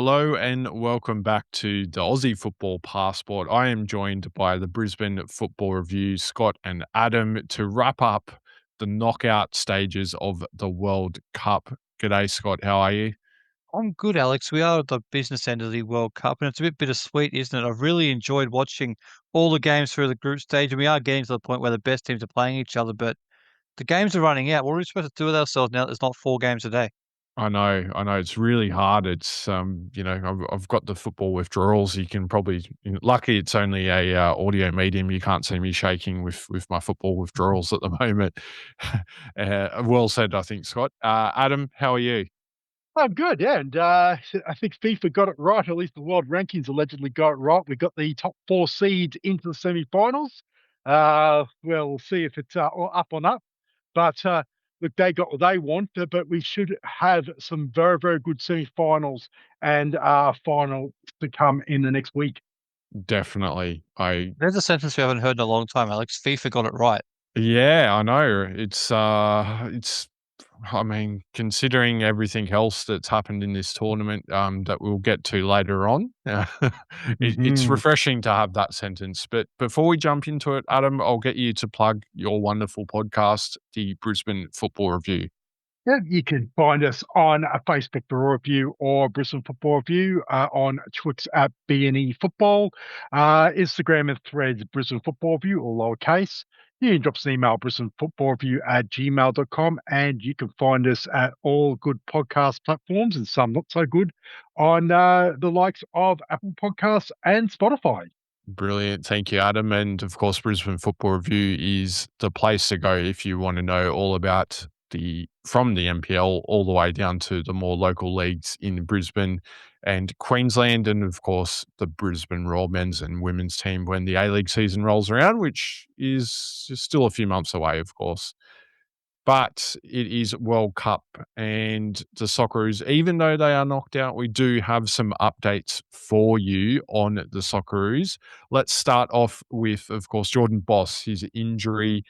Hello and welcome back to the Aussie Football Passport. I am joined by the Brisbane Football Review, Scott and Adam, to wrap up the knockout stages of the World Cup. G'day, Scott. How are you? I'm good, Alex. We are at the business end of the World Cup, and it's a bit bittersweet, isn't it? I've really enjoyed watching all the games through the group stage, and we are getting to the point where the best teams are playing each other, but the games are running out. What are we supposed to do with ourselves now that there's not 4 games a day? I know. It's really hard. I've got the football withdrawals. You can probably, lucky it's only a audio medium. You can't see me shaking with my football withdrawals at the moment. Well said, I think, Scott. Adam, how are you? Oh, good, yeah, and I think FIFA got it right. At least the world rankings allegedly got it right. We got the top four seeds into the semi-finals. We'll see if it's all up on up. But look, they got what they want. But we should have some very, very good semi-finals and final to come in the next week. Definitely. I There's a sentence we haven't heard in a long time, Alex. FIFA got it right. Yeah, I know. It's I mean, considering everything else that's happened in this tournament, that we'll get to later on, it's Mhm. refreshing to have that sentence. But before we jump into it, Adam, I'll get you to plug your wonderful podcast, the Brisbane Football Review. Yeah, you can find us on Facebook, The Raw Review, or Brisbane Football Review, on Twix at BNE Football, Instagram and Threads, Brisbane Football Review, all lowercase. You can drop us an email, Brisbane Football Review at gmail.com, and you can find us at all good podcast platforms and some not so good on the likes of Apple Podcasts and Spotify. Brilliant. Thank you, Adam. And of course, Brisbane Football Review is the place to go if you want to know all about from the NPL all the way down to the more local leagues in Brisbane and Queensland. And of course, the Brisbane Royal men's and women's team when the A League season rolls around, which is still a few months away, of course. But it is World Cup and the Socceroos, even though they are knocked out, we do have some updates for you on the Socceroos. Let's start off with, of course, Jordan Boss, his injury.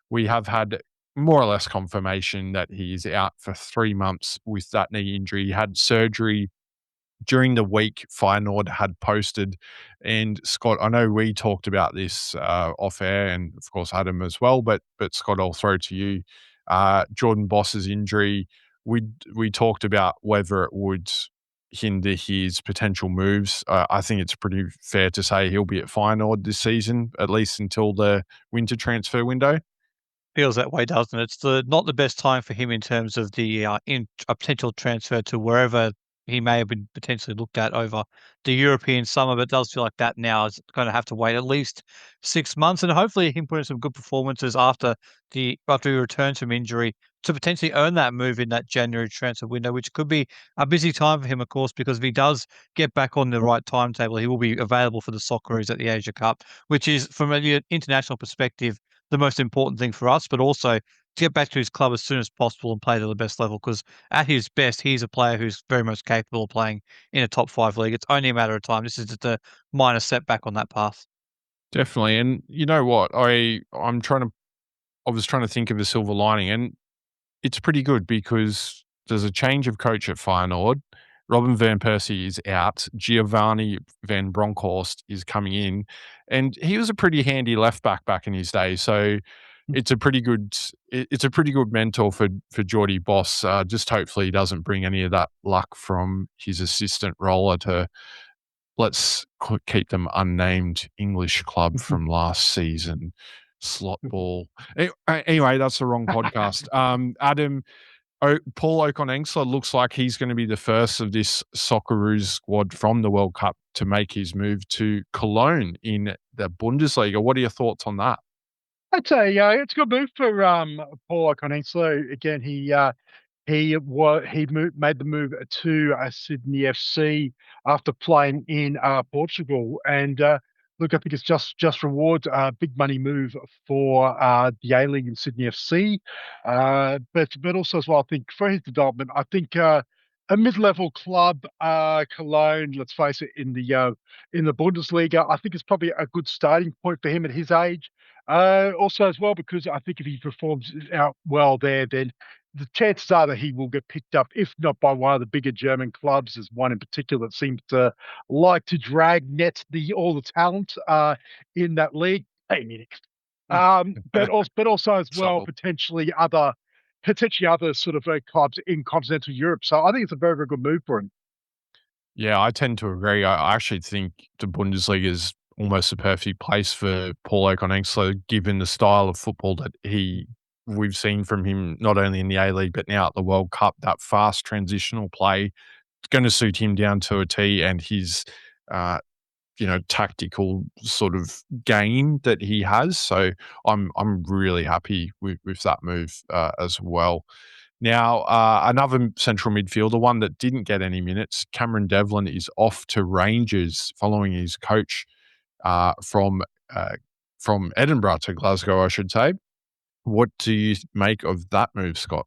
We have had more or less confirmation that he is out for 3 months with that knee injury. He had surgery during the week Feyenoord had posted. And Scott, I know we talked about this off air, and of course Adam as well. But Scott, I'll throw to you. Jordan Boss's injury. We talked about whether it would hinder his potential moves. I think it's pretty fair to say he'll be at Feyenoord this season, at least until the winter transfer window. Feels that way, doesn't it? It's not the best time for him in terms of the in a potential transfer to wherever he may have been potentially looked at over the European summer, but it does feel like that now is going to have to wait at least 6 months, and hopefully he can put in some good performances after he returns from injury to potentially earn that move in that January transfer window, which could be a busy time for him, of course, because if he does get back on the right timetable, he will be available for the Socceroos at the Asia Cup, which is from an international perspective the most important thing for us, but also to get back to his club as soon as possible and play to the best level. Because at his best, he's a player who's very much capable of playing in a top five league. It's only a matter of time. This is just a minor setback on that path. Definitely. And you know what? I was trying to think of a silver lining, and it's pretty good because there's a change of coach at Feyenoord. Robin van Persie is out. Giovanni van Bronckhorst is coming in, and he was a pretty handy left back in his day. So it's a pretty good mentor for Geordie Boss. Just hopefully he doesn't bring any of that luck from his assistant roller to keep them unnamed English club from last season. Slot ball. Anyway, that's the wrong podcast. Adam, Paul Okonengsler looks like he's going to be the first of this Socceroos squad from the World Cup to make his move to Cologne in the Bundesliga. What are your thoughts on that? I'd say it's a good move for Paul O'Connell. Again, made the move to Sydney FC after playing in Portugal, and look, I think it's just rewards big money move for the A League in Sydney FC, but also as well, I think for his development, I think a mid-level club, Cologne, let's face it, in the Bundesliga, I think it's probably a good starting point for him at his age. Also as well, because I think if he performs out well there, then the chances are that he will get picked up, if not by one of the bigger German clubs. There's one in particular that seems to like to drag net all the talent in that league. Hey, Munich. But also as well So potentially other sort of clubs in continental Europe. So I think it's a very, very good move for him. yeah, I tend to agree. I actually think the Bundesliga is almost the perfect place for Paul Okonengsler, given the style of football that we've seen from him, not only in the A League but now at the World Cup. That fast transitional play, it's going to suit him down to a T, and his uh, tactical sort of game that he has. So I'm really happy with that move as well. Now, another central midfielder, one that didn't get any minutes, Cameron Devlin is off to Rangers following his coach uh, from uh, from Edinburgh to Glasgow, I should say. What do you make of that move, Scott?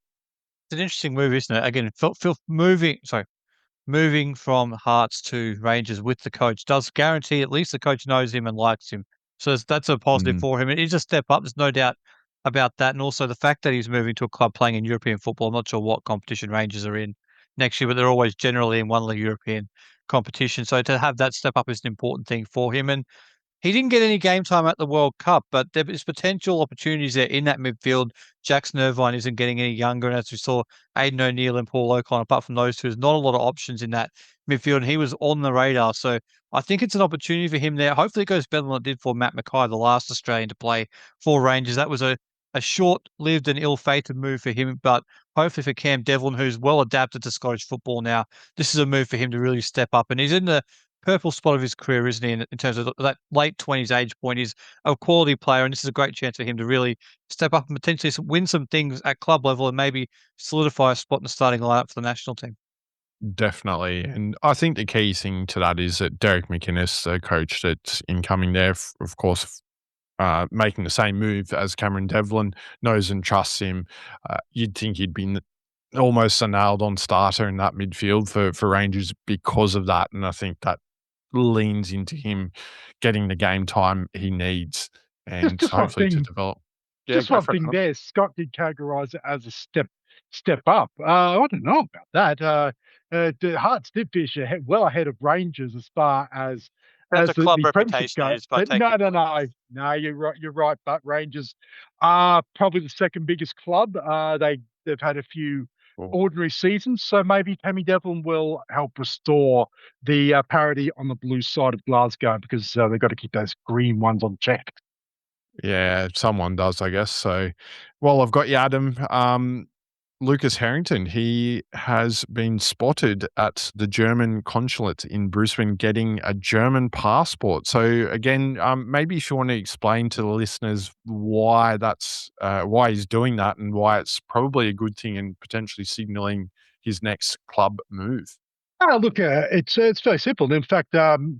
It's an interesting move, isn't it? Again, moving from Hearts to Rangers with the coach does guarantee at least the coach knows him and likes him. So that's a positive Mm, for him. It is a step up. There's no doubt about that. And also the fact that he's moving to a club playing in European football. I'm not sure what competition Rangers are in next year, but they're always generally in one of the European competitions. So to have that step up is an important thing for him. And he didn't get any game time at the World Cup, but there is potential opportunities there in that midfield. Jackson Irvine isn't getting any younger, and as we saw, Aidan O'Neill and Paul Ocon, apart from those two, there's not a lot of options in that midfield, and he was on the radar. So I think it's an opportunity for him there. Hopefully it goes better than it did for Matt Mackay, the last Australian to play for Rangers. That was a short-lived and ill-fated move for him, but hopefully for Cam Devlin, who's well adapted to Scottish football now, this is a move for him to really step up. And he's in the purple spot of his career, isn't he? In terms of that late 20s age point, he's a quality player, and this is a great chance for him to really step up and potentially win some things at club level and maybe solidify a spot in the starting lineup for the national team. definitely. And I think the key thing to that is that Derek McInnes, the coach that's incoming there, of course, making the same move as Cameron Devlin, knows and trusts him. You'd think he'd been almost a nailed on starter in that midfield for Rangers because of that. And I think that leans into him getting the game time he needs Just and just one hopefully to thing develop. Yeah, Just go one for it, thing Tom. there. Scott did categorise it as a step up. I don't know about that. The Hearts did finish well ahead of Rangers as far That's a as club the premiership reputation go. is, but I But take no, your no, point. no, no. You're right. You're right. But Rangers are probably the second biggest club. They've had a few Cool. ordinary seasons, so maybe Tammy Devlin will help restore the parity on the blue side of Glasgow because they've got to keep those green ones on check. Yeah, someone does, I guess. So, well, I've got you, Adam. Lucas Harrington, he has been spotted at the German consulate in Brisbane getting a German passport. So, again, maybe if you want to explain to the listeners why why he's doing that and why it's probably a good thing and potentially signalling his next club move. Look, it's very simple. In fact,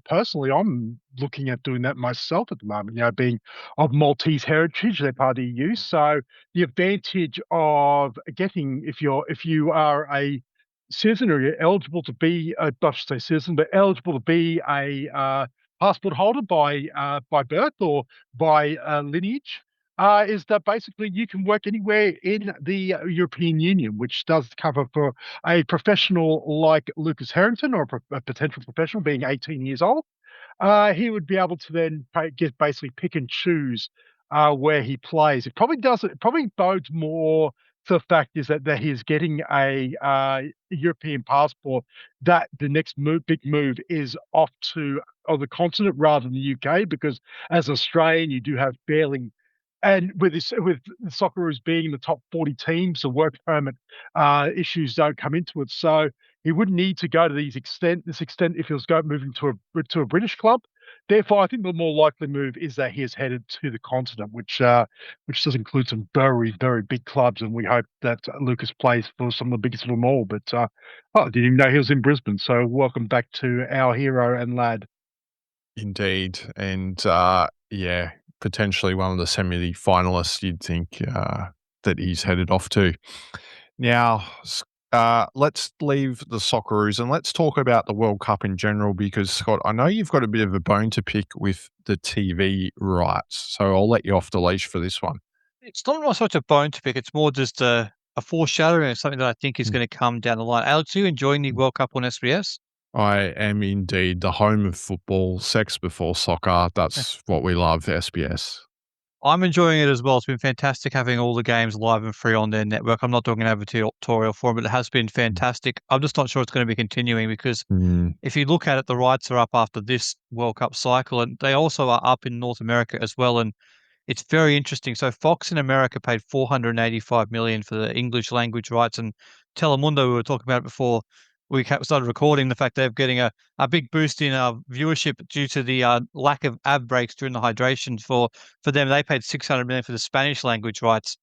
personally, I'm looking at doing that myself at the moment. Being of Maltese heritage, they're part of the EU. So the advantage of getting, if you are a citizen or you're eligible to be, not to say citizen, but eligible to be a passport holder by birth or by lineage, is that basically you can work anywhere in the European Union, which does cover for a professional like Lucas Harrington or a potential professional being 18 years old. He would be able to then basically pick and choose where he plays. It probably does. It probably bodes more to the fact is that he is getting a European passport. That the next big move is off to the continent rather than the UK, because as an Australian, you do have barely. And with the Socceroos being in the top 40 teams, the work permit issues don't come into it. So he wouldn't need to go to this extent if he was moving to a British club. Therefore, I think the more likely move is that he is headed to the continent, which does include some very, very big clubs, and we hope that Lucas plays for some of the biggest of them all. But I didn't even know he was in Brisbane. So welcome back to our hero and lad. Indeed. And yeah, potentially one of the semi finalists you'd think that he's headed off to. Now, let's leave the Socceroos and let's talk about the World Cup in general because, Scott, I know you've got a bit of a bone to pick with the TV rights. So I'll let you off the leash for this one. It's not so much a bone to pick. It's more just a foreshadowing of something that I think is Mm. going to come down the line. Alex, are you enjoying the World Cup on SBS? I am indeed the home of football, sex before soccer. That's what we love, SBS. I'm enjoying it as well. It's been fantastic having all the games live and free on their network. I'm not doing an advertorial for it, but it has been Mm. fantastic. I'm just not sure it's going to be continuing because Mm. if you look at it, the rights are up after this World Cup cycle, and they also are up in North America as well. And it's very interesting. So Fox in America paid 485 million for the English language rights, and Telemundo, we were talking about it before we started recording, the fact they're getting a big boost in viewership due to the lack of ad breaks during the hydration for them. They paid 600 million for the Spanish language rights.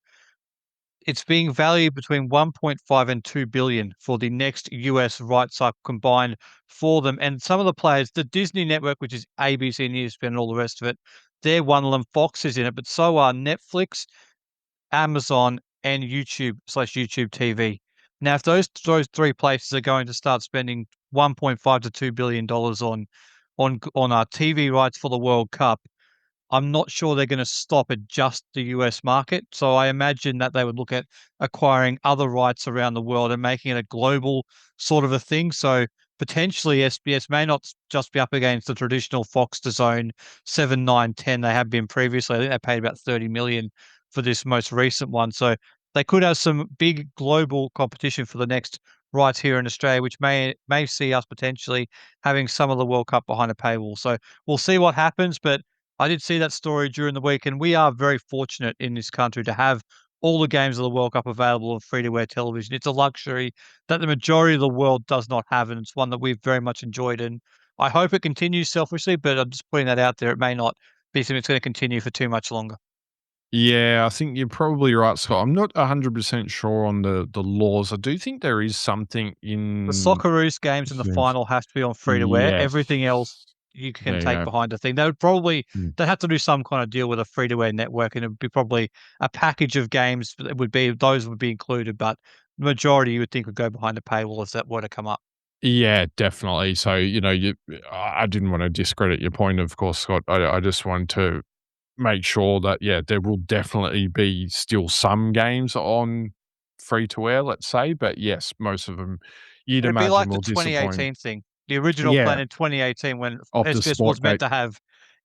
It's being valued between 1.5 and 2 billion for the next US rights cycle combined for them. And some of the players, the Disney network, which is ABC and ESPN and all the rest of it, they're one of them. Fox is in it, but so are Netflix, Amazon, and YouTube/YouTube TV. Now, if those three places are going to start spending 1.5 to $2 billion on our TV rights for the World Cup, I'm not sure they're going to stop at just the US market. So I imagine that they would look at acquiring other rights around the world and making it a global sort of a thing. So potentially SBS may not just be up against the traditional Fox to Zone 7, 9, 10 they have been previously. I think they paid about 30 million for this most recent one. So they could have some big global competition for the next rights here in Australia, which may see us potentially having some of the World Cup behind a paywall. So we'll see what happens, but I did see that story during the week, and we are very fortunate in this country to have all the games of the World Cup available on free-to-air television. It's a luxury that the majority of the world does not have, and it's one that we've very much enjoyed. And I hope it continues selfishly, but I'm just putting that out there. It may not be something that's going to continue for too much longer. Yeah, I think you're probably right, Scott. I'm not 100% sure on the laws. I do think there is something The in Socceroos games in the final have to be on free-to-air. Everything else yes. you can There you take go. behind the thing. They would probably Mm. they'd have to do some kind of deal with a free-to-air network, and it would be probably a package of games that would be those would be included, but the majority you would think would go behind a paywall if that were to come up. Yeah, definitely. So, I didn't want to discredit your point, of course, Scott. I just want to make sure that, yeah, there will definitely be still some games on free to air, let's say. But yes, most of them you'd It'd be imagine like the will disappoint. 2018 thing, the original plan Yeah, in 2018 when Optus SBS was meant Sportgate. to have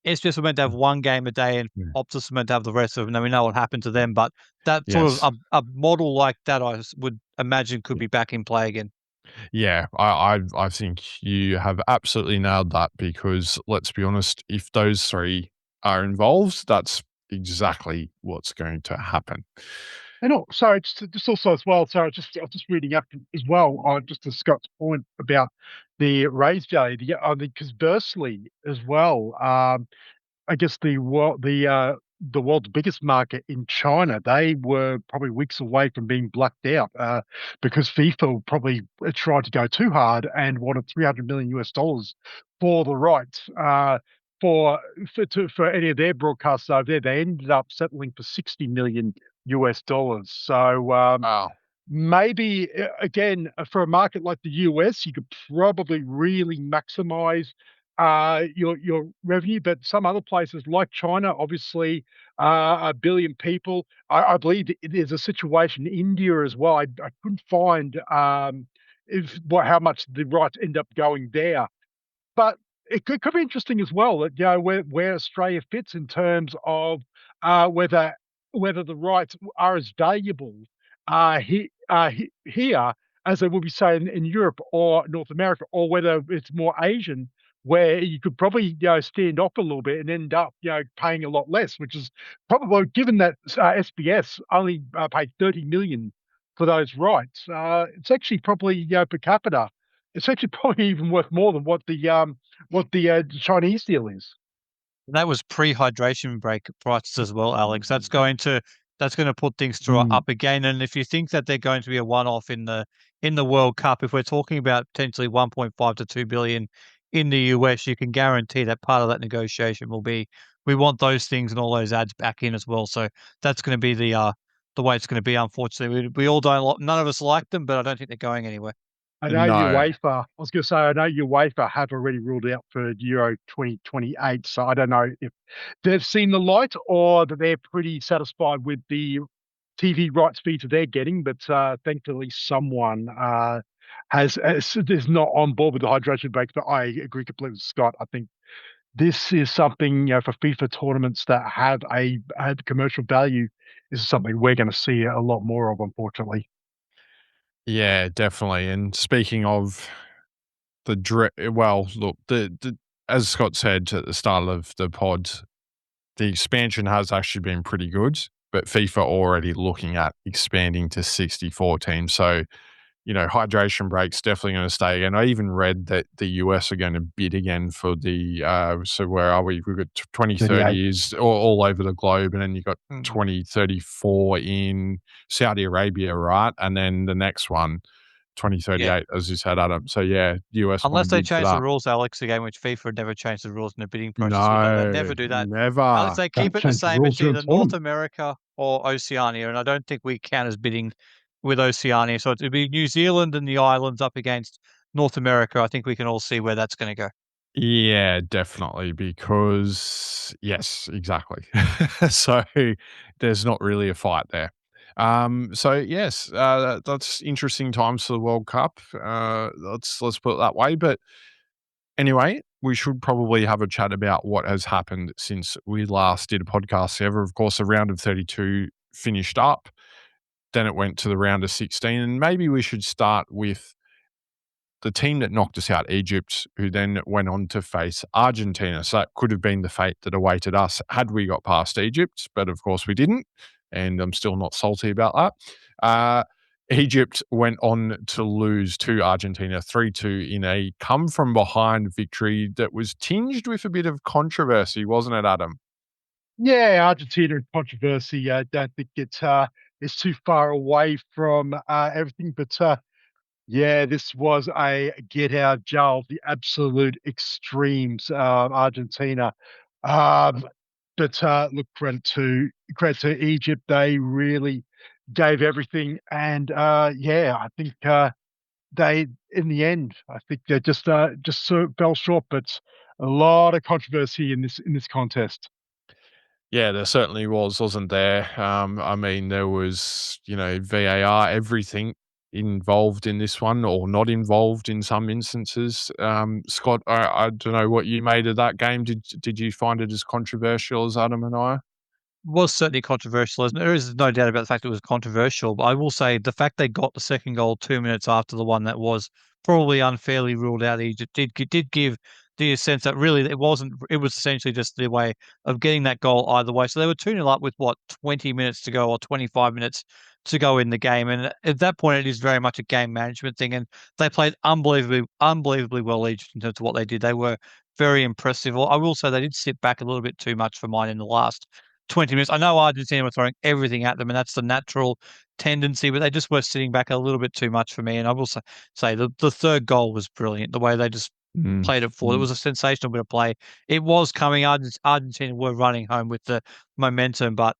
SBS was meant to have one game a day and Yeah. Optus was meant to have the rest of them. Now we know what happened to them, but that sort of Yes. a model like that would imagine could be back in play again. Yeah, I think you have absolutely nailed that because let's be honest, if those 3 are involved, that's exactly what's going to happen. And sorry, just also as well. Sorry, I was just reading up as well. Just to Scott's point about the raise value. Because conversely as well. I guess the world's biggest market in China, they were probably weeks away from being blacked out because FIFA probably tried to go too hard and wanted $300 million for the rights for any of their broadcasts over there. They ended up settling for $60 million. So Wow. maybe again for a market like the US, you could probably really maximize your revenue. But some other places like China, obviously, 1 billion people. I believe there's a situation in India as well. I couldn't find if what how much the rights end up going there, but it could be interesting as well that where Australia fits in terms of whether the rights are as valuable here as they will be say in Europe or North America, or whether it's more Asian, where you could probably stand off a little bit and end up paying a lot less, which is probably given that SBS only paid 30 million for those rights. It's actually probably per capita it's actually probably even worth more than what the Chinese deal is. That was pre-hydration break prices as well, Alex. That's going to put things through Mm. up again. And if you think that they're going to be a one-off in the World Cup, if we're talking about potentially 1.5 to 2 billion in the US, you can guarantee that part of that negotiation will be we want those things and all those ads back in as well. So that's going to be the way it's going to be. Unfortunately, we all don't. None of us like them, but I don't think they're going anywhere. I know No. UEFA. I was going to say I know UEFA have already ruled out for Euro 2028. So I don't know if they've seen the light or that they're pretty satisfied with the TV rights fees that they're getting, but thankfully someone is not on board with the hydration breaks. But I agree completely with Scott. I think this is something, for FIFA tournaments that have commercial value. This is something we're going to see a lot more of, unfortunately. Yeah, definitely. And speaking of well, look, the as Scott said at the start of the pod, the expansion has actually been pretty good, but FIFA already looking at expanding to 64 teams. So, hydration breaks definitely going to stay. And I even read that the US are going to bid again for the, so where are we? We've got 38. 2030 is all over the globe. And then you've got Mhm. 2034 in Saudi Arabia, right? And then the next one, Yeah. 2038, as you said, Adam. So yeah, US want to Unless they bid for change the that. rules, Alex, again, which FIFA would never change the rules in the bidding process with that. They'd No, never do that. Alex, never. they keep Don't it the change the same. rules It's during either North tournament. America or Oceania, and I don't think we count as bidding with Oceania. So it'd be New Zealand and the islands up against North America. I think we can all see where that's going to go. Yeah, definitely, because yes, exactly. So, there's not really a fight there. So yes, that's interesting times for the World Cup. Let's put it that way, but anyway, we should probably have a chat about what has happened since we last did a podcast ever. Of course, the round of 32 finished up, then it went to the round of 16, and maybe we should start with the team that knocked us out, Egypt, who then went on to face Argentina. So that could have been the fate that awaited us had we got past Egypt, but of course we didn't, and I'm still not salty about that. Egypt went on to lose to Argentina 3-2 in a come from behind victory that was tinged with a bit of controversy, wasn't it, Adam? Yeah, Argentina and controversy. I don't think it's too far away from everything, but yeah, this was a get out of jail, the absolute extremes, Argentina. Um, but look, credit to Egypt. They really gave everything, and yeah, I think they, in the end, I think they just sort of fell short. But a lot of controversy in this contest. Yeah, there certainly was, wasn't there? I mean, there was, VAR, everything involved in this one, or not involved in some instances. Scott, I don't know what you made of that game. Did you find it as controversial as Adam and I? Was certainly controversial. There is no doubt about the fact it was controversial, but I will say the fact they got the second goal 2 minutes after the one that was probably unfairly ruled out Egypt did give the sense that really it wasn't. It was essentially just the way of getting that goal either way. So they were 2-0 up with what 20 minutes to go or 25 minutes to go in the game, and at that point it is very much a game management thing. And they played unbelievably well Egypt in terms of what they did. They were very impressive. I will say they did sit back a little bit too much for mine in the last 20 minutes. I know Argentina were throwing everything at them, and that's the natural tendency, but they just were sitting back a little bit too much for me. And I will say the third goal was brilliant. The way they just Mm, played it forward. It mm. was a sensational bit of play. It was coming. Argentina were running home with the momentum, but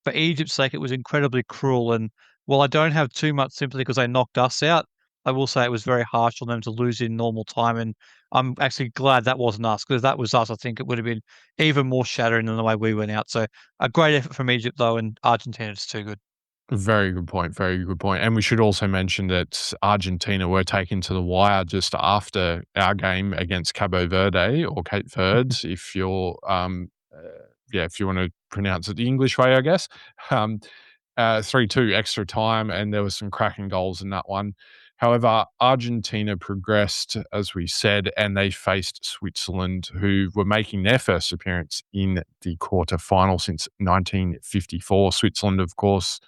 for Egypt's sake, it was incredibly cruel. And while I don't have too much sympathy because they knocked us out, I will say it was very harsh on them to lose in normal time. And I'm actually glad that wasn't us because if that was us, I think it would have been even more shattering than the way we went out. So a great effort from Egypt, though, and Argentina is too good. Very good point. Very good point. And we should also mention that Argentina were taken to the wire just after our game against Cabo Verde or Cape Verde, if you're, yeah, if you want to pronounce it the English way, I guess. Um, 3-2 extra time, and there were some cracking goals in that one. However, Argentina progressed, as we said, and they faced Switzerland, who were making their first appearance in the quarter final since 1954. Switzerland, of course,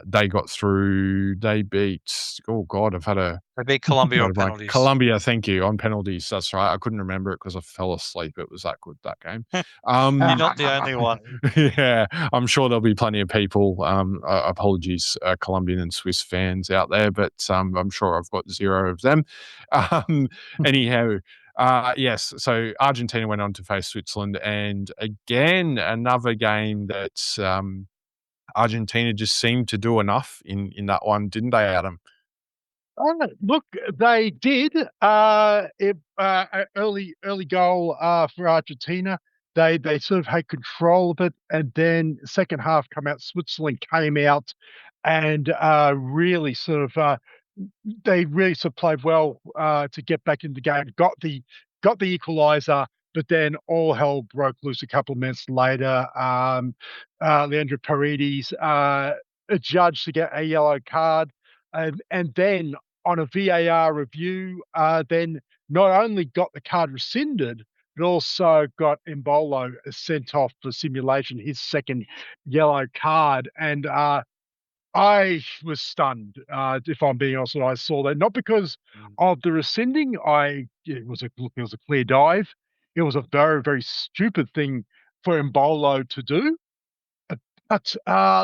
they got through. They beat. Oh God, I've had a They beat Colombia had on a blank. penalties. Colombia, thank you, on penalties. That's right. I couldn't remember it because I fell asleep. It was that good, that game. You're Um, not the only one. yeah, I'm sure there'll be plenty of people. Apologies, Colombian and Swiss fans out there, but I'm sure I've got zero of them. Um, anyhow, yes. So Argentina went on to face Switzerland, and again another game that Argentina just seemed to do enough in that one, didn't they, Adam? Look, they did. Early goal for Argentina. They sort of had control of it, and then second half come out. Switzerland came out and really sort of they really sort of played well to get back in the game. Got the equaliser, but then all hell broke loose a couple of minutes later. Leandro Paredes adjudged to get a yellow card, and then on a VAR review, then not only got the card rescinded, but also got Embolo sent off for simulation, his second yellow card. And I was stunned, if I'm being honest, when I saw that. Not because Mm. of the rescinding. It was a clear dive. It was a very, very stupid thing for Embolo to do. But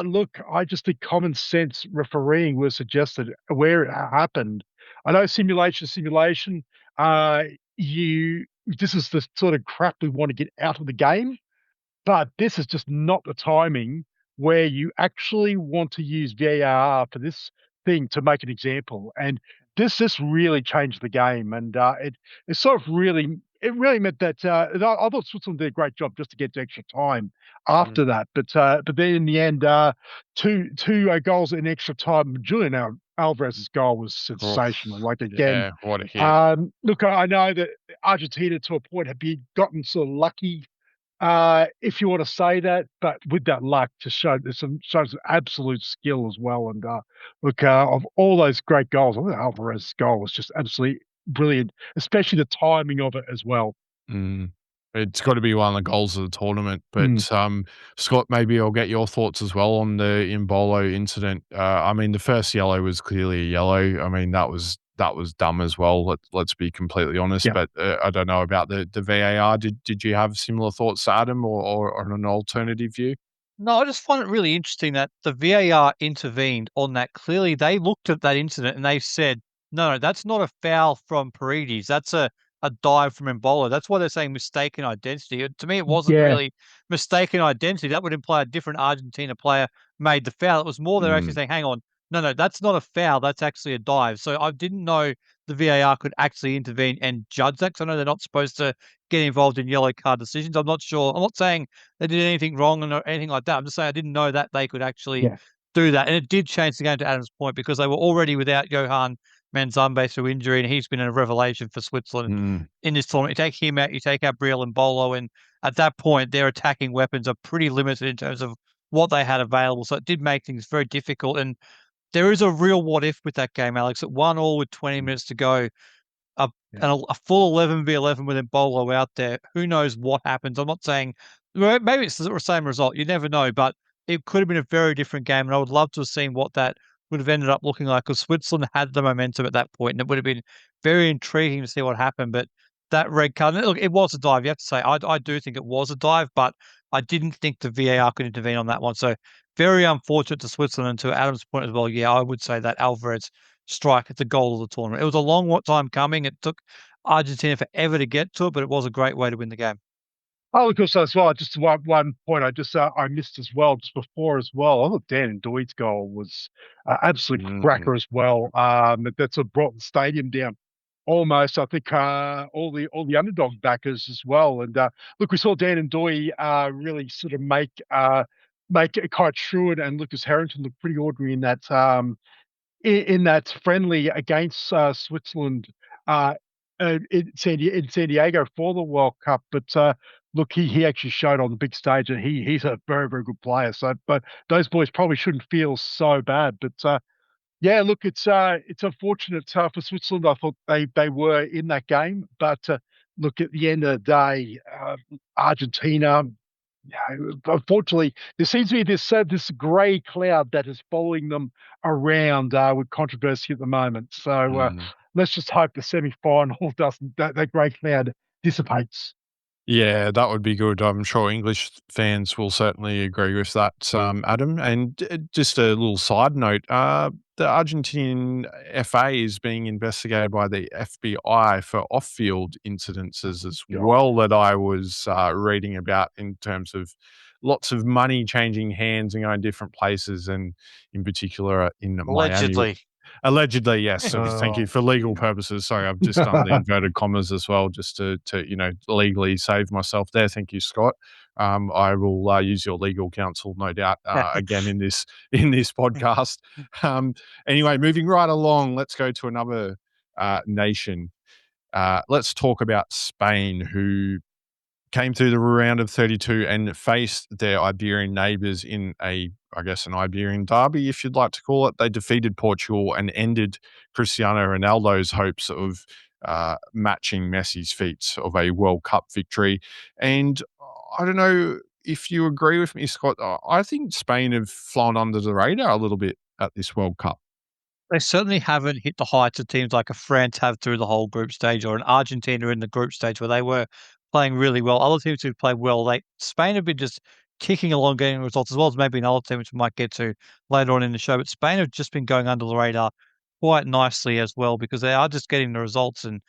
look, I just think common sense refereeing was suggested where it happened. I know simulation. Uh, this is the sort of crap we want to get out of the game, but this is just not the timing where you actually want to use VAR for this thing to make an example. And this really changed the game, and it sort of really meant that I thought Switzerland did a great job just to get to extra time Mm. after that. But then in the end, two goals in extra time. Julian Alvarez's goal was sensational. Oof. Like again, Yeah, what a hit. look, I know that Argentina to a point have been gotten sort of lucky, if you want to say that, but with that luck, just shows some absolute skill as well. And look, of all those great goals, I think Alvarez's goal was just absolutely brilliant, especially the timing of it as well. Mm. It's got to be one of the goals of the tournament. Mm, But Scott, maybe I'll get your thoughts as well on the Imbolo incident. I mean, the first yellow was clearly a yellow. I mean, that was dumb as well. Let's be completely honest. yeah. But I don't know about the VAR. Did you have similar thoughts, Adam, or an alternative view? No, I just find it really interesting that the VAR intervened on that. Clearly, they looked at that incident and they said, no, that's not a foul from Paredes. That's a dive from Embolo. That's why they're saying mistaken identity. To me, it wasn't Yeah. really mistaken identity. That would imply a different Argentina player made the foul. It was more they're actually Mm. saying, hang on, no, that's not a foul. That's actually a dive. So I didn't know the VAR could actually intervene and judge that, 'cause I know they're not supposed to get involved in yellow card decisions. I'm not sure. I'm not saying they did anything wrong or anything like that. I'm just saying I didn't know that they could actually Yeah. do that. And it did change the game, to Adam's point, because they were already without Johan Manzambe through injury, and he's been a revelation for Switzerland Mm. in this tournament. You take him out, you take out Briel and Bolo, and at that point, their attacking weapons are pretty limited in terms of what they had available. So it did make things very difficult. And there is a real what if with that game, Alex. At 1-1 with 20 minutes to go, a Yeah. a full 11v11 with Embolo out there. Who knows what happens? I'm not saying, well, maybe it's the same result. You never know, but it could have been a very different game, and I would love to have seen what that would have ended up looking like, because Switzerland had the momentum at that point, and it would have been very intriguing to see what happened. But that red card, and look, it was a dive. You have to say, I do think it was a dive, but I didn't think the VAR could intervene on that one. So very unfortunate to Switzerland. And to Adam's point as well, yeah, I would say that Alvarez strike at the goal of the tournament. It was a long time coming. It took Argentina forever to get to it, but it was a great way to win the game. Oh, of course, as well. Just one point I missed as well, just before as well. I thought Dan Doid's goal was absolute Mm. cracker as well. That's what brought the stadium down almost. I think all the underdog backers as well. And look, we saw Dan and Doy really sort of make it quite true, and Lucas Harrington looked pretty ordinary in that friendly against Switzerland in San Diego for the World Cup. But look, he actually showed on the big stage that he's a very, very good player. So, but those boys probably shouldn't feel so bad. But yeah, look, it's unfortunate for Switzerland. I thought they were in that game, but look, at the end of the day, Argentina. Unfortunately, there seems to be this grey cloud that is following them around with controversy at the moment. So Mm. let's just hope the semi-final doesn't that grey cloud dissipates. Yeah, that would be good. I'm sure English fans will certainly agree with that, Adam. And just a little side note, the Argentine FA is being investigated by the FBI for off-field incidences as God, well, that I was reading about, in terms of lots of money changing hands and going different places, and in particular in Miami. Allegedly. Allegedly, yes. Thank you Oh, for legal dear. purposes. Sorry, I've just done the inverted commas as well, just to legally save myself there. Thank you, Scott. I will use your legal counsel, no doubt, again in this in this podcast. Um, anyway, moving right along, let's go to another nation. Let's talk about Spain, who came through the round of 32 and faced their Iberian neighbours in I guess, an Iberian derby, if you'd like to call it. They defeated Portugal and ended Cristiano Ronaldo's hopes of matching Messi's feats of a World Cup victory. And I don't know if you agree with me, Scott. I think Spain have flown under the radar a little bit at this World Cup. They certainly haven't hit the heights of teams like a France have through the whole group stage, or an Argentina in the group stage where they were playing really well. Other teams who played well, Spain have been just kicking along, getting results, as well as maybe another team which we might get to later on in the show. But Spain have just been going under the radar quite nicely as well because they are just getting the results, and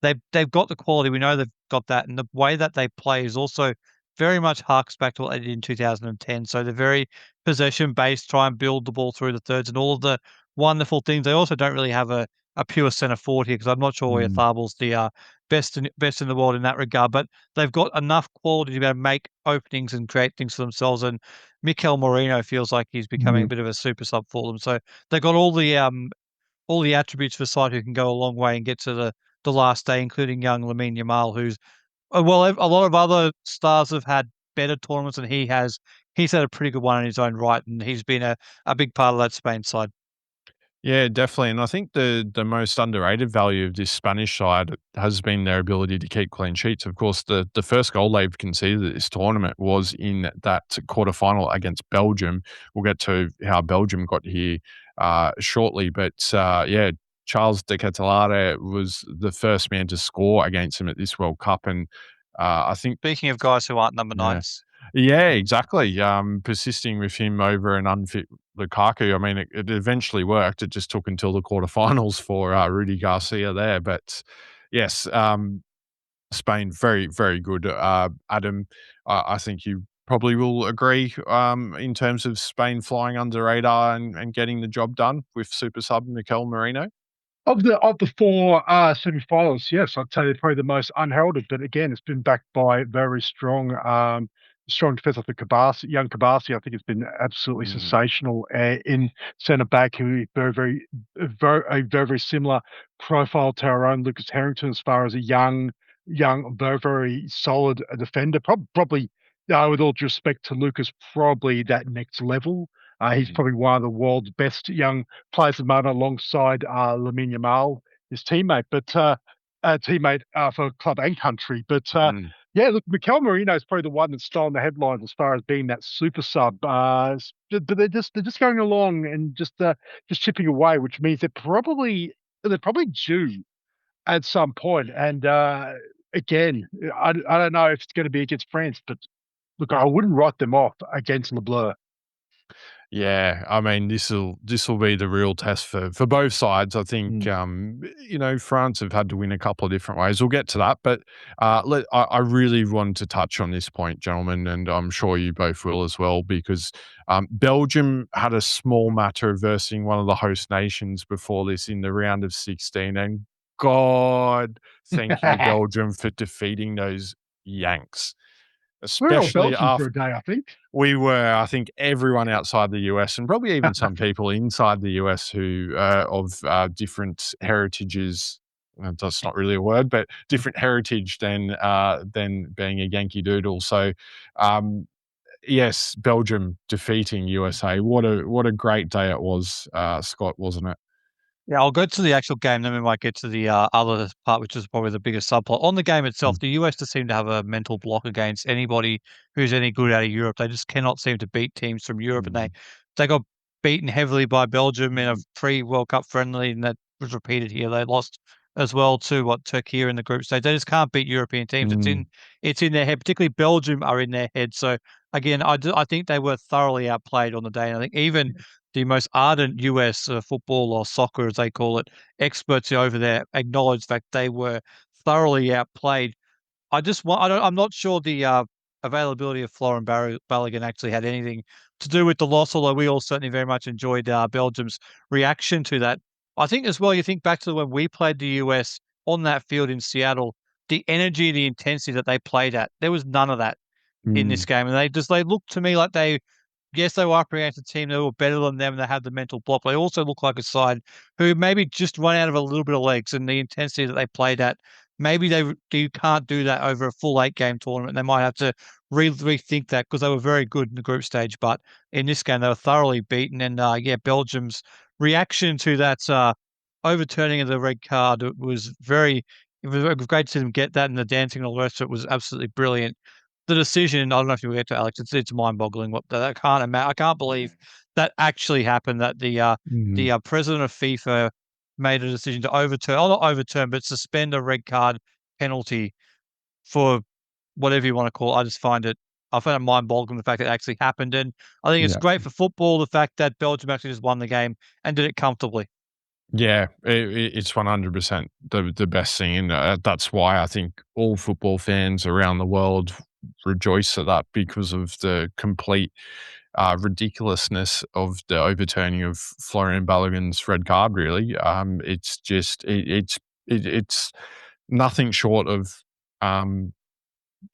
they've got the quality. We know they've got that, and the way that they play is also very much harks back to what they did in 2010. So they're very possession based, try and build the ball through the thirds, and all of the wonderful things. They also don't really have a pure centre forward here because I'm not sure Mm, Oyarzábal's the best in the world in that regard. But they've got enough quality to be able to make openings and create things for themselves. And Mikel Merino feels like he's becoming a Mhm. bit of a super sub for them. So they've got all the attributes for a side who can go a long way and get to the last day, including young Lamine Yamal, who's well, a lot of other stars have had better tournaments than he has. He's had a pretty good one in his own right, and he's been a big part of that Spain side. yeah, definitely. And I think the most underrated value of this Spanish side has been their ability to keep clean sheets. Of course, the first goal they've conceded at this tournament was in that quarterfinal against Belgium. We'll get to how Belgium got here shortly, but yeah, Charles de Ketelaere was the first man to score against them at this World Cup, and I think Speaking of guys who aren't number yeah. nines, Yeah, exactly. Persisting with him over an unfit Lukaku. I mean, it eventually worked. It just took until the quarterfinals for Rudy Garcia there. But yes, Spain very very good. Adam, I think you probably will agree in terms of Spain flying under radar and getting the job done with super sub Mikel Merino. Of the four semi-finals, yes, I'd say they're probably the most unheralded. But again, it's been backed by very strong defense. I think young Kabasi, I think has been absolutely Mm, sensational in centre back. Who is very similar profile to our own Lucas Harrington as far as a very solid defender. Probably, with all due respect to Lucas, probably that next level. He's mm, probably one of the world's best young players at the moment, alongside Lamine Yamal, his teammate for club and country. But mm. yeah, look, Mikel Merino is probably the one that's stolen the headlines as far as being that super sub. But they're just going along and just chipping away, which means they're probably due at some point. And again, I don't know if it's going to be against France, but look, I wouldn't write them off against LeBleur. Yeah, I mean, this will be the real test for both sides. I think Mm. France have had to win a couple of different ways. We'll get to that, but I really want to touch on this point, gentlemen, and I'm sure you both will as well, because Belgium had a small matter of versing one of the host nations before this in the round of 16, and God, thank you, Belgium, for defeating those Yanks, We're all especially Belgium for after a day, I think. we were, I think, everyone outside the US and probably even some people inside the US who of different heritages. That's not really a word, but different heritage than being a Yankee Doodle. So, um, yes, Belgium defeating USA. What a great day it was, Scott, wasn't it? yeah, I'll go to the actual game, then we might get to the other part, which is probably the biggest subplot. On the game itself, Mm, the US just seem to have a mental block against anybody who's any good out of Europe. They just cannot seem to beat teams from Europe, and mm, they got beaten heavily by Belgium in a pre-World Cup friendly, and that was repeated here. They lost as well to Turkey in the group stage. They just can't beat European teams. mm, It's in their head, particularly Belgium are in their head. So again, I think they were thoroughly outplayed on the day, and I think even the most ardent US football or soccer, as they call it, experts over there acknowledge that they were thoroughly outplayed. I'm not sure the availability of Florin Balogun actually had anything to do with the loss, although we all certainly very much enjoyed Belgium's reaction to that. I think as well, you think back to when we played the US on that field in Seattle, the energy, the intensity that they played at, there was none of that in this Mm, game. And they looked to me like yes, they were up against a team that were better than them. They had the mental block. They also look like a side who maybe just run out of a little bit of legs and the intensity that they played at. Maybe you can't do that over a full 8 game tournament. They might have to rethink that because they were very good in the group stage. But in this game, they were thoroughly beaten. And yeah, Belgium's reaction to that overturning of the red card was it was great to see them get that, and the dancing and all the rest of it was absolutely brilliant. The decision, I don't know if you'll get to Alex, it's mind-boggling. I can't believe that actually happened. That mhm. the president of FIFA made a decision to not overturn, but suspend a red card penalty for whatever you want to call it. I find it mind-boggling the fact that it actually happened, and I think it's Yeah. great for football the fact that Belgium actually just won the game and did it comfortably. Yeah, it's 100% the best thing, and that's why I think all football fans around the world rejoice at that because of the complete ridiculousness of the overturning of Florian Balogun's red card. Really, it's just it's nothing short of um,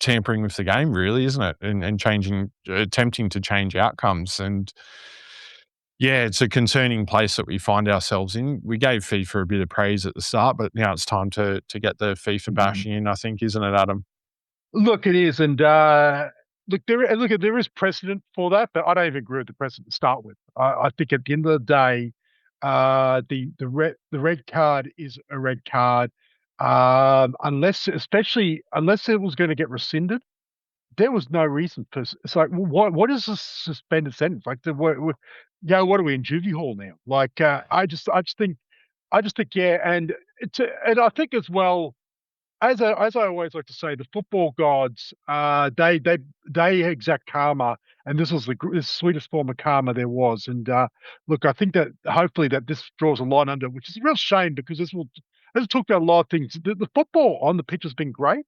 tampering with the game, really, isn't it? And changing, attempting to change outcomes. And yeah, it's a concerning place that we find ourselves in. We gave FIFA a bit of praise at the start, but now it's time to get the FIFA Mhm. bashing in, I think, isn't it, Adam? Look, it is, and there is precedent for that, but I don't even agree with the precedent to start with. I think at the end of the day, the red card is a red card, unless it was going to get rescinded. There was no reason for. It's like, well, what is a suspended sentence? Like, yeah, what are we in juvie hall now? Like, I just think, yeah, and I think as well, as I always like to say, the football gods, they exact karma, and this was the sweetest form of karma there was. And look, I think that hopefully that this draws a line under, which is a real shame because this will talk about a lot of things. The football on the pitch has been great,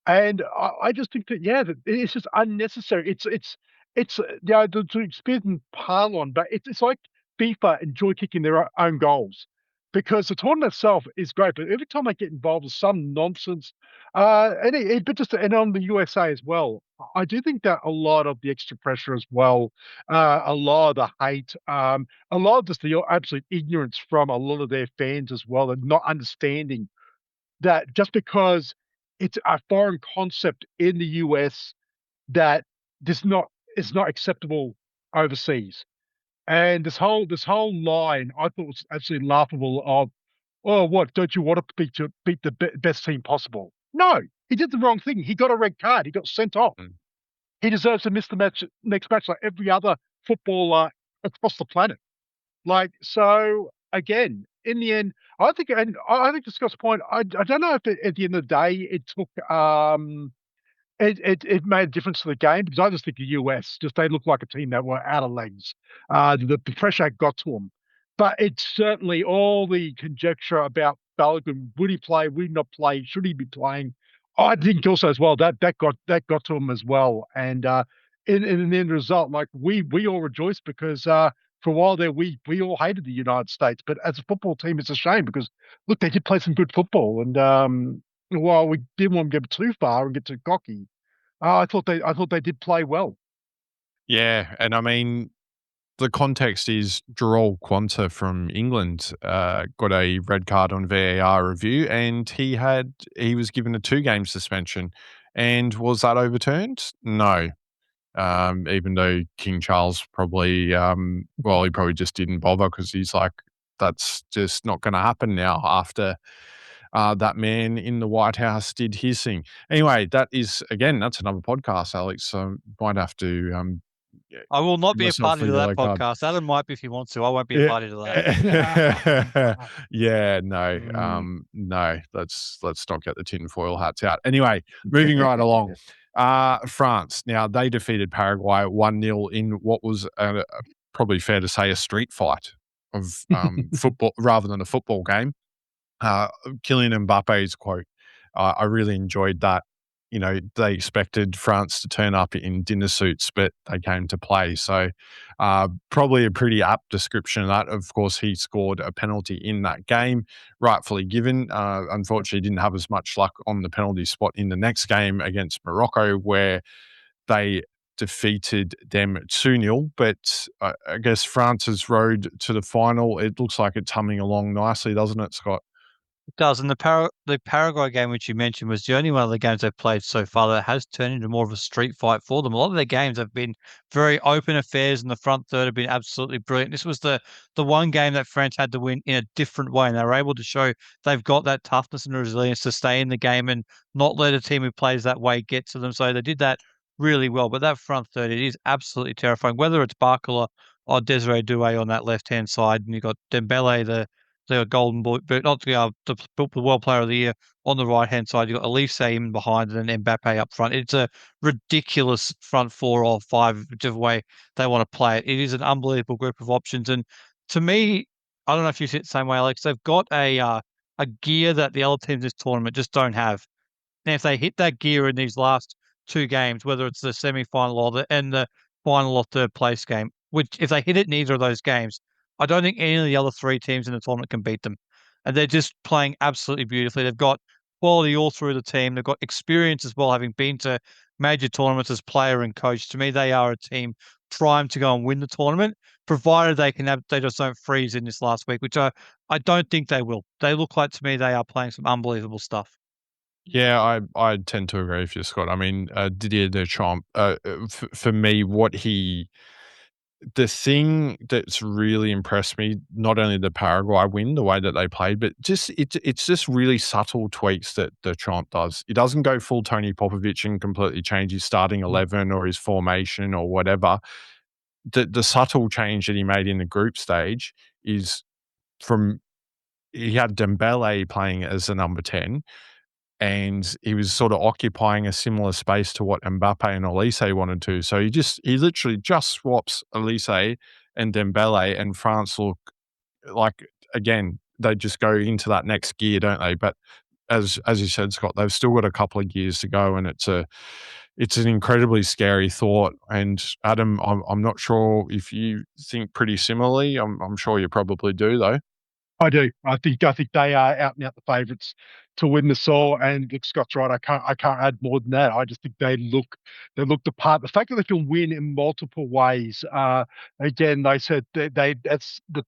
and I just think that yeah, that it's just unnecessary. To experience in Parlon, but it's like FIFA enjoy kicking their own goals because the tournament itself is great, but every time I get involved with some nonsense, but just and on the USA as well, I do think that a lot of the extra pressure as well, a lot of the hate, a lot of just the absolute ignorance from a lot of their fans as well, and not understanding that just because it's a foreign concept in the US that this not is not acceptable overseas. And this whole line I thought was absolutely laughable of, oh, what, don't you want to beat the best team possible? No, he did the wrong thing. He got a red card. He got sent off. Mm. He deserves to miss the next match like every other footballer across the planet. Like, so again, in the end, I think to Scott's point, I don't know if at the end of the day it took it made a difference to the game because I just think the US just they look like a team that were out of legs. The pressure got to them, but it's certainly all the conjecture about Balogun. Would he play? Would he not play? Should he be playing? I think also as well that got to him as well. And in the end result, like we all rejoiced because for a while there we all hated the United States, but as a football team, it's a shame because look, they did play some good football, and while we didn't want to get too far and get too cocky, I thought they did play well. Yeah, and I mean, the context is Jarol Quanta from England got a red card on VAR review, and he was given a 2 game suspension. And was that overturned? No. Even though King Charles probably, well, he probably just didn't bother because he's like, that's just not going to happen now after that man in the White House did his thing. Anyway, that's another podcast, Alex. So might have to yeah, I will not give be a myself party a to that yellow card. podcast. Adam might be if he wants to. I won't be a Yeah. party to that. Yeah, no, Mm. no, let's not get the tinfoil hats out. Anyway, moving right along. France. Now they defeated Paraguay 1-0 in what was probably fair to say a street fight of football rather than a football game. Uh, Kylian Mbappe's quote, I really enjoyed that they expected France to turn up in dinner suits, but they came to play. So, probably a pretty apt description of that. Of course, he scored a penalty in that game, rightfully given. Unfortunately, didn't have as much luck on the penalty spot in the next game against Morocco, where they defeated them 2-0. But I guess France's road to the final, it looks like it's humming along nicely, doesn't it, Scott? It does, and the Paraguay game which you mentioned was the only one of the games they've played so far that has turned into more of a street fight for them. A lot of their games have been very open affairs, and the front third have been absolutely brilliant. This was the one game that France had to win in a different way, and they were able to show they've got that toughness and resilience to stay in the game and not let a team who plays that way get to them. So they did that really well. But that front third, it is absolutely terrifying. Whether it's Barcola or Desiree Doué on that left hand side, and you've got Dembele, the golden boot, not the world player of the year on the right hand side. You've got Elise in behind and then Mbappe up front. It's a ridiculous front four or five, whichever way they want to play it. It is an unbelievable group of options. And to me, I don't know if you see it the same way, Alex. They've got a gear that the other teams in this tournament just don't have. And if they hit that gear in these last two games, whether it's the semi-final and the final or third place game, which if they hit it in either of those games, I don't think any of the other three teams in the tournament can beat them. And they're just playing absolutely beautifully. They've got quality all through the team. They've got experience as well, having been to major tournaments as player and coach. To me, they are a team primed to go and win the tournament, provided they just don't freeze in this last week, which I don't think they will. They look like to me they are playing some unbelievable stuff. Yeah, I tend to agree with you, Scott. I mean, Didier Deschamps, for me, the thing that's really impressed me, not only the Paraguay win, the way that they played, but just it's just really subtle tweaks that Deschamps does. He doesn't go full Tony Popovich and completely change his starting 11 or his formation or whatever. The subtle change that he made in the group stage is from he had Dembele playing as the number 10, and he was sort of occupying a similar space to what Mbappe and Elise wanted to. So he literally just swaps Elise and Dembele, and France look like, again, they just go into that next gear, don't they? But as you said, Scott, they've still got a couple of gears to go, and it's an incredibly scary thought. And Adam, I'm not sure if you think pretty similarly. I'm sure you probably do, though. I do. I think they are out and out the favourites to win the Saw. And look, Scott's right. I can't add more than that. I just think they look the part. The fact that they can win in multiple ways. Again, they said that's the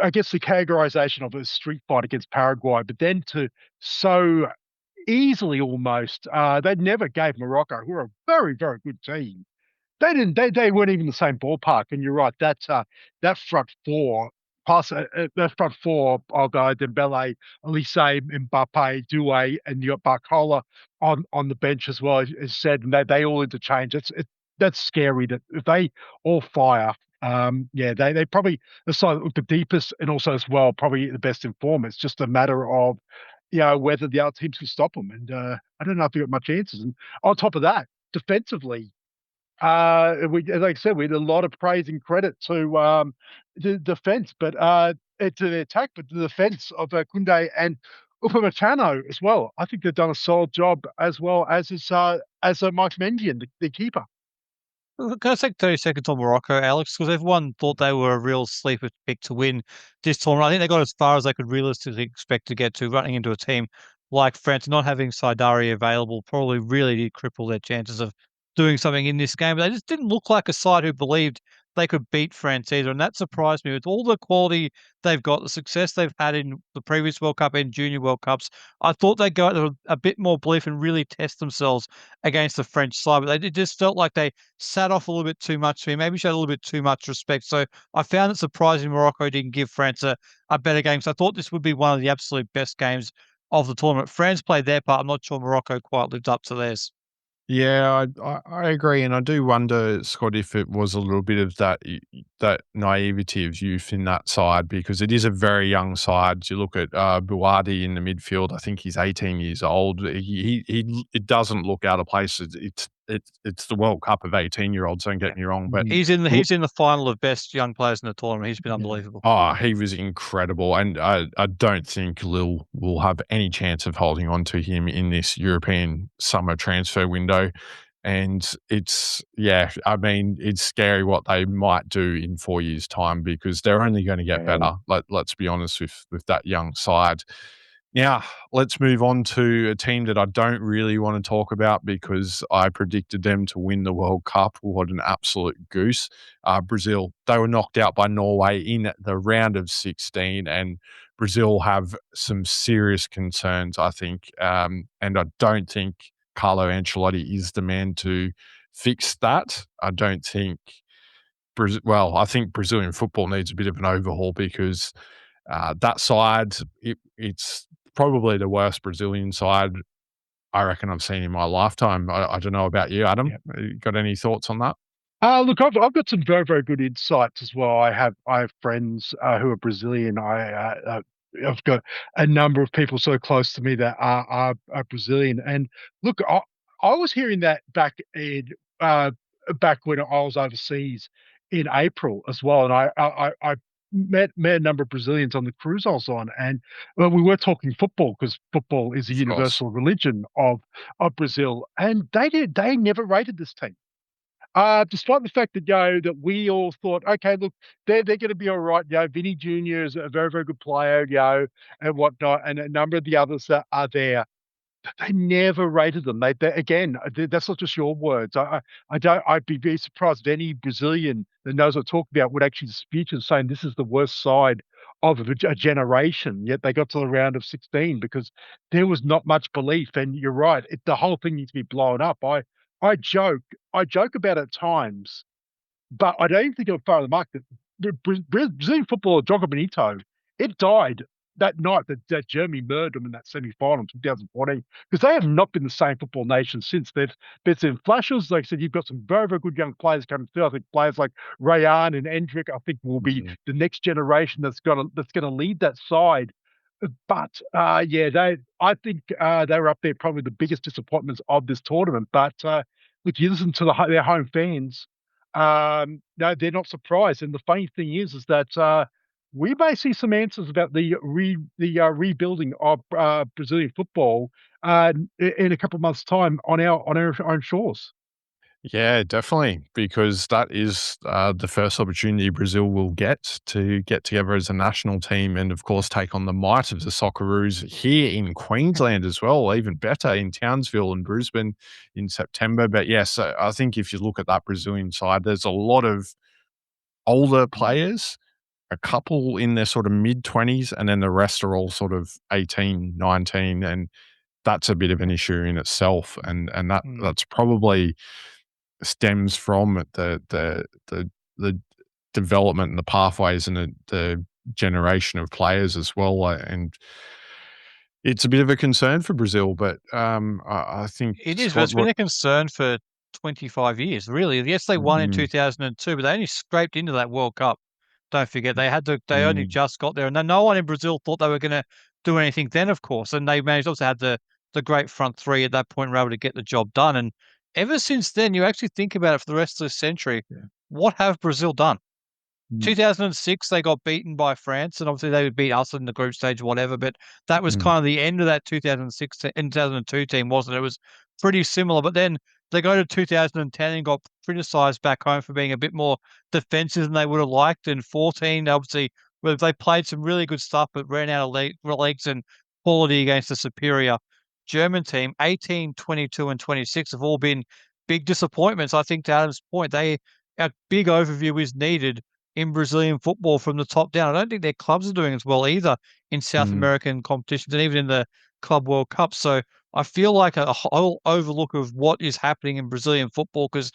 I guess the categorization of a street fight against Paraguay, but then to so easily almost, they never gave Morocco, who are a very, very good team, they didn't. They weren't even the same ballpark. And you're right. That front four, plus that front four of Dembele, Elise, Mbappe, Doué, and you got Barcola on the bench as well, as said, and they all interchange. That's scary. That if they all fire, yeah, they probably the side that look the deepest and also as well probably the best informed. It's just a matter of whether the other teams can stop them. And I don't know if they got much answers. And on top of that, defensively. Like I said, we had a lot of praise and credit to the defense, but to the attack, but the defense of Kunde and Upamecano as well. I think they've done a solid job, as well as Mike Mendian, the keeper. Can I take 30 seconds on Morocco, Alex? Because everyone thought they were a real sleeper pick to win this tournament. I think they got as far as they could realistically expect to get to, running into a team like France. Not having Saidari available probably really did cripple their chances of doing something in this game. But they just didn't look like a side who believed they could beat France either. And that surprised me with all the quality they've got, the success they've had in the previous World Cup and Junior World Cups. I thought they'd go out with a bit more belief and really test themselves against the French side. But it just felt like they sat off a little bit too much to me, maybe showed a little bit too much respect. So I found it surprising Morocco didn't give France a better game. So I thought this would be one of the absolute best games of the tournament. France played their part. I'm not sure Morocco quite lived up to theirs. Yeah, I agree, and I do wonder, Scott, if it was a little bit of that naivety of youth in that side, because it is a very young side. You look at Buadi in the midfield. I think he's 18 years old. It doesn't look out of place. It's it's the World Cup of 18-year-olds, don't get Yeah. me wrong, but Mhm. He's in the final of best young players in the tournament. He's been Yeah. unbelievable. oh, he was incredible, and I don't think Lille will have any chance of holding on to him in this European summer transfer window. And it's yeah, I mean, it's scary what they might do in 4 years' time because they're only gonna get Yeah. better. Let's be honest with that young side. Now, let's move on to a team that I don't really want to talk about because I predicted them to win the World Cup. What an absolute goose. Brazil, they were knocked out by Norway in the round of 16, and Brazil have some serious concerns, I think. And I don't think Carlo Ancelotti is the man to fix that. I don't think. Well, I think Brazilian football needs a bit of an overhaul because that side, it's probably the worst Brazilian side I reckon I've seen in my lifetime. I don't know about you, Adam. Yeah. You got any thoughts on that? Look, I've got some very, very good insights as well. I have friends who are Brazilian. I've got a number of people so close to me that are Brazilian. And look, I was hearing that uh, back when I was overseas in April as well, and I met a number of Brazilians on the cruise I was on, and well, we were talking football because football is a Of course. universal religion of Brazil, and they never rated this team. Despite the fact that, that we all thought, okay, look, they're going to be all right. Vinny Jr. is a very, very good player, and whatnot, and a number of the others that are there. They never rated them. They again, that's not just your words. I don't. I'd be very surprised if any Brazilian that knows what I talk about would actually dispute and saying this is the worst side of a generation. Yet they got to the round of 16 because there was not much belief. And you're right, the whole thing needs to be blown up. I joke, I joke about it at times, but I don't even think it'll far the mark that Brazilian footballer Joga Bonito, it died that night that Germany murdered them in that semi-final in 2014 because they have not been the same football nation since. There's been flashes. Like I said, you've got some very, very good young players coming through. I think players like Rayan and Endrick, I think, will be Mhm. the next generation that's gonna lead that side. But yeah, I think they were up there probably the biggest disappointments of this tournament. But look, you listen to their home fans. No, they're not surprised. And the funny thing is that we may see some answers about the rebuilding of Brazilian football in a couple of months' time on our own shores. Yeah, definitely, because that is the first opportunity Brazil will get to get together as a national team and, of course, take on the might of the Socceroos here in Queensland as well, even better in Townsville and Brisbane in September. But yes, I think if you look at that Brazilian side, there's a lot of older players, a couple in their sort of mid-20s, and then the rest are all sort of 18, 19, and that's a bit of an issue in itself. And Mm. that's probably stems from the development and the pathways and the generation of players as well, and it's a bit of a concern for Brazil, but, I think It is, but Scott it's been what a concern for 25 years, really. Yes, they won in mm, 2002, but they only scraped into that World Cup. Don't forget, they only mm, just got there, and then no one in Brazil thought they were going to do anything then, of course. And they managed also had the great front three at that point, were able to get the job done. And ever since then, you actually think about it for the rest of the century, Yeah. what have Brazil done? Mm, 2006, they got beaten by France, and obviously they would beat us in the group stage, whatever. But that was mm, kind of the end of that 2006 and 2002 team, wasn't it? It was pretty similar. But then they go to 2010 and got criticised back home for being a bit more defensive than they would have liked. And 14, obviously, well, they played some really good stuff, but ran out of legs and quality against a superior German team. 18, 22, and 26 have all been big disappointments. I think to Adam's point, a big overview is needed in Brazilian football from the top down. I don't think their clubs are doing as well either in South mm, American competitions and even in the Club World Cup. So I feel like a whole overlook of what is happening in Brazilian football because,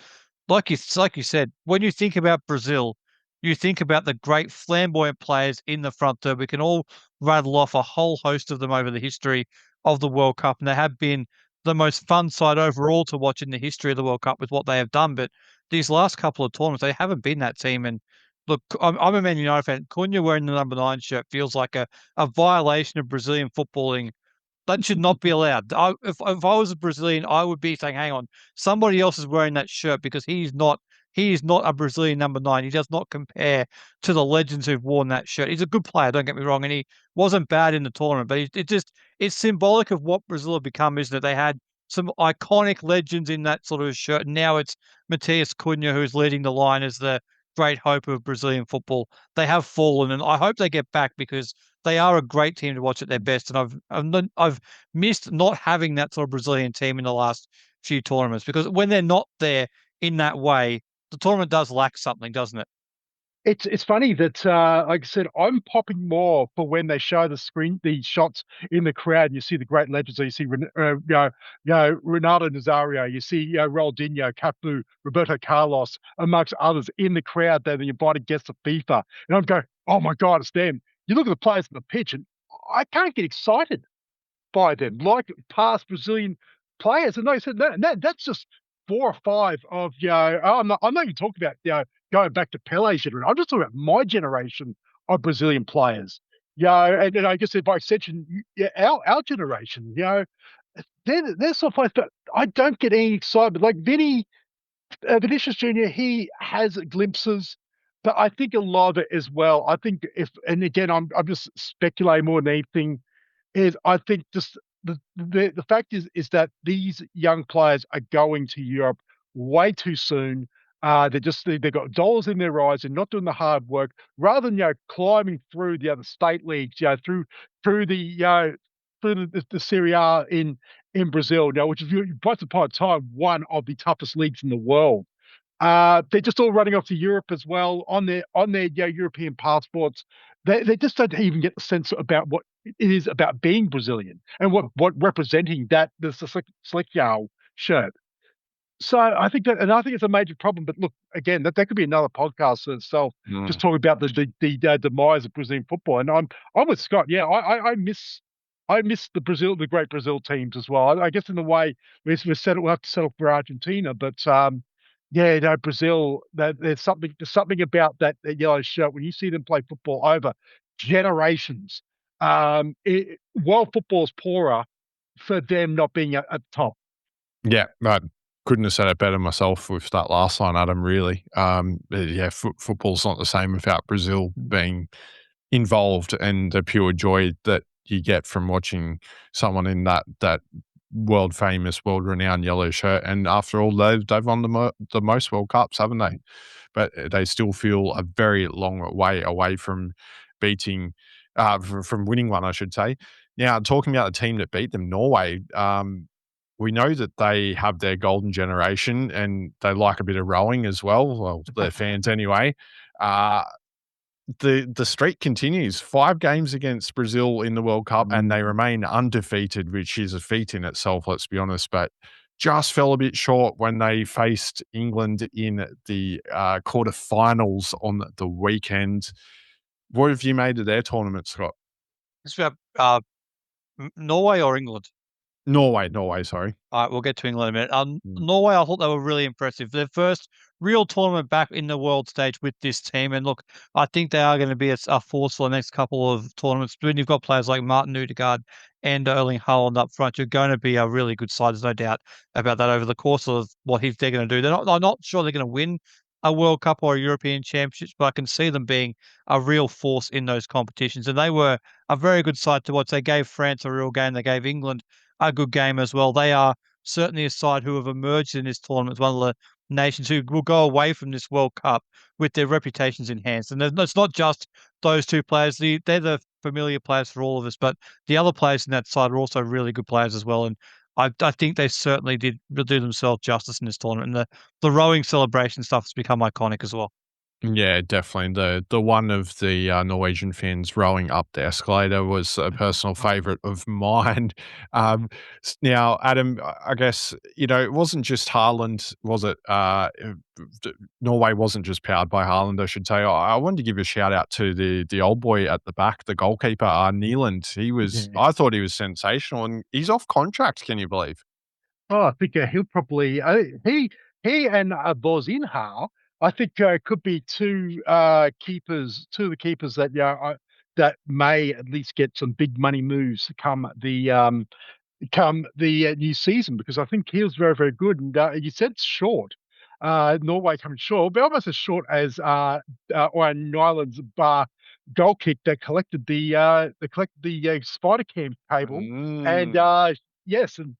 like you said, when you think about Brazil, you think about the great flamboyant players in the front there. We can all rattle off a whole host of them over the history of the World Cup, and they have been the most fun side overall to watch in the history of the World Cup with what they have done. But these last couple of tournaments, they haven't been that team. And look, I'm a Man United fan. Cunha wearing the number 9 shirt feels like a violation of Brazilian footballing That should not be allowed. If I was a Brazilian, I would be saying, "Hang on, somebody else is wearing that shirt because he is not a Brazilian number 9. He does not compare to the legends who've worn that shirt. He's a good player, don't get me wrong, and he wasn't bad in the tournament, but it's symbolic of what Brazil have become, isn't it? They had some iconic legends in that sort of shirt. And now it's Matias Cunha who's leading the line as the great hope of Brazilian football. They have fallen, and I hope they get back because they are a great team to watch at their best. And I've missed not having that sort of Brazilian team in the last few tournaments because when they're not there in that way, the tournament does lack something, doesn't it? It's funny that, like I said, I'm popping more for when they show the shots in the crowd. And you see the great legends. So you see, Ronaldo Nazario. You see, Ronaldinho, Cafu, Roberto Carlos, amongst others, in the crowd. They're the invited guests of FIFA, and I'm going, oh my God, it's them. You look at the players on the pitch, and I can't get excited by them like past Brazilian players. And they said that's just four or five of I'm not even talking about going back to Pele's generation. I'm just talking about my generation of Brazilian players. And I guess by extension, our generation. They're sort of players, but I don't get any excitement. Like Vinicius Junior, he has glimpses, but I think a lot of it as well. I think and again, I'm just speculating more than anything is I think just the fact is that these young players are going to Europe way too soon. They've got dollars in their eyes and not doing the hard work rather than climbing through the other state leagues, through the Serie A in Brazil, which is once upon a time one of the toughest leagues in the world. They're just all running off to Europe as well on their European passports. They just don't even get the sense about what it is about being Brazilian and what representing the Seleção shirt. So I think it's a major problem. But look, again, that could be another podcast in itself, just talking about the demise of Brazilian football. And I'm with Scott. Yeah, I miss the great Brazil teams as well. I guess in a way we'll have to settle for Argentina, but yeah, Brazil. There's something about that yellow shirt when you see them play football over generations. While football's poorer, for them not being at the top. Yeah, I couldn't have said it better myself with that last line, Adam, really. Yeah, football's not the same without Brazil being involved and the pure joy that you get from watching someone in that world famous, world renowned yellow shirt. And after all, they've won the most World Cups, haven't they? But they still feel a very long way away from beating, from winning one, I should say. Now, talking about the team that beat them, Norway. We know that they have their golden generation and they like a bit of rowing as well. Well, their fans anyway. The streak continues. 5 games against Brazil in the World Cup, and they remain undefeated, which is a feat in itself, let's be honest, but just fell a bit short when they faced England in the quarterfinals on the weekend. What have you made of their tournament, Scott? It's about Norway or England. Norway, sorry. All right, we'll get to England in a minute. Mm. Norway, I thought they were really impressive. Their first real tournament back in the world stage with this team. And look, I think they are going to be a force for the next couple of tournaments. When you've got players like Martin Ødegaard and Erling Haaland up front, you're going to be a really good side. There's no doubt about that over the course of what they're going to do. I'm not sure they're going to win a World Cup or a European Championships, but I can see them being a real force in those competitions. And they were a very good side to watch. They gave France a real game. They gave England a good game as well. They are certainly a side who have emerged in this tournament as one of the nations who will go away from this World Cup with their reputations enhanced. And it's not just those two players. They're the familiar players for all of us, but the other players in that side are also really good players as well. And I think they certainly did do themselves justice in this tournament. And the rowing celebration stuff has become iconic as well. Yeah, definitely. The one of the Norwegian fans rowing up the escalator was a personal favourite of mine. Now, Adam, I guess it wasn't just Haaland, was it? Norway wasn't just powered by Haaland, I should say. I wanted to give a shout out to the old boy at the back, the goalkeeper, Neeland. I thought he was sensational, and he's off contract. Can you believe? Oh, I think he'll probably he and Bozinha. I think could be two of the keepers that that may at least get some big money moves come the new season, because I think he was very, very good. And you said it's short. Norway coming short, but almost as short as Iron Island's bar goal kick that collected the spider cam cable, and Mm. yes, and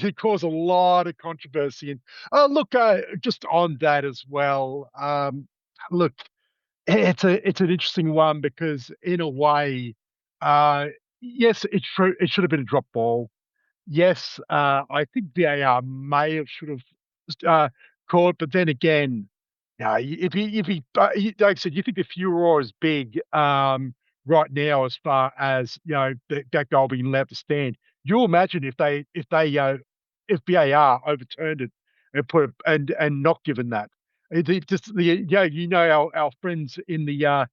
it caused a lot of controversy. And look, just on that as well. Look, it's an interesting one because in a way, uh, yes, it should have been a drop ball. Yes, I think VAR may have should have called, but then again, yeah, like I said, you think the furor is big right now as far as that goal being allowed to stand. You imagine if VAR overturned it and put it, and not given that. It just our friends in the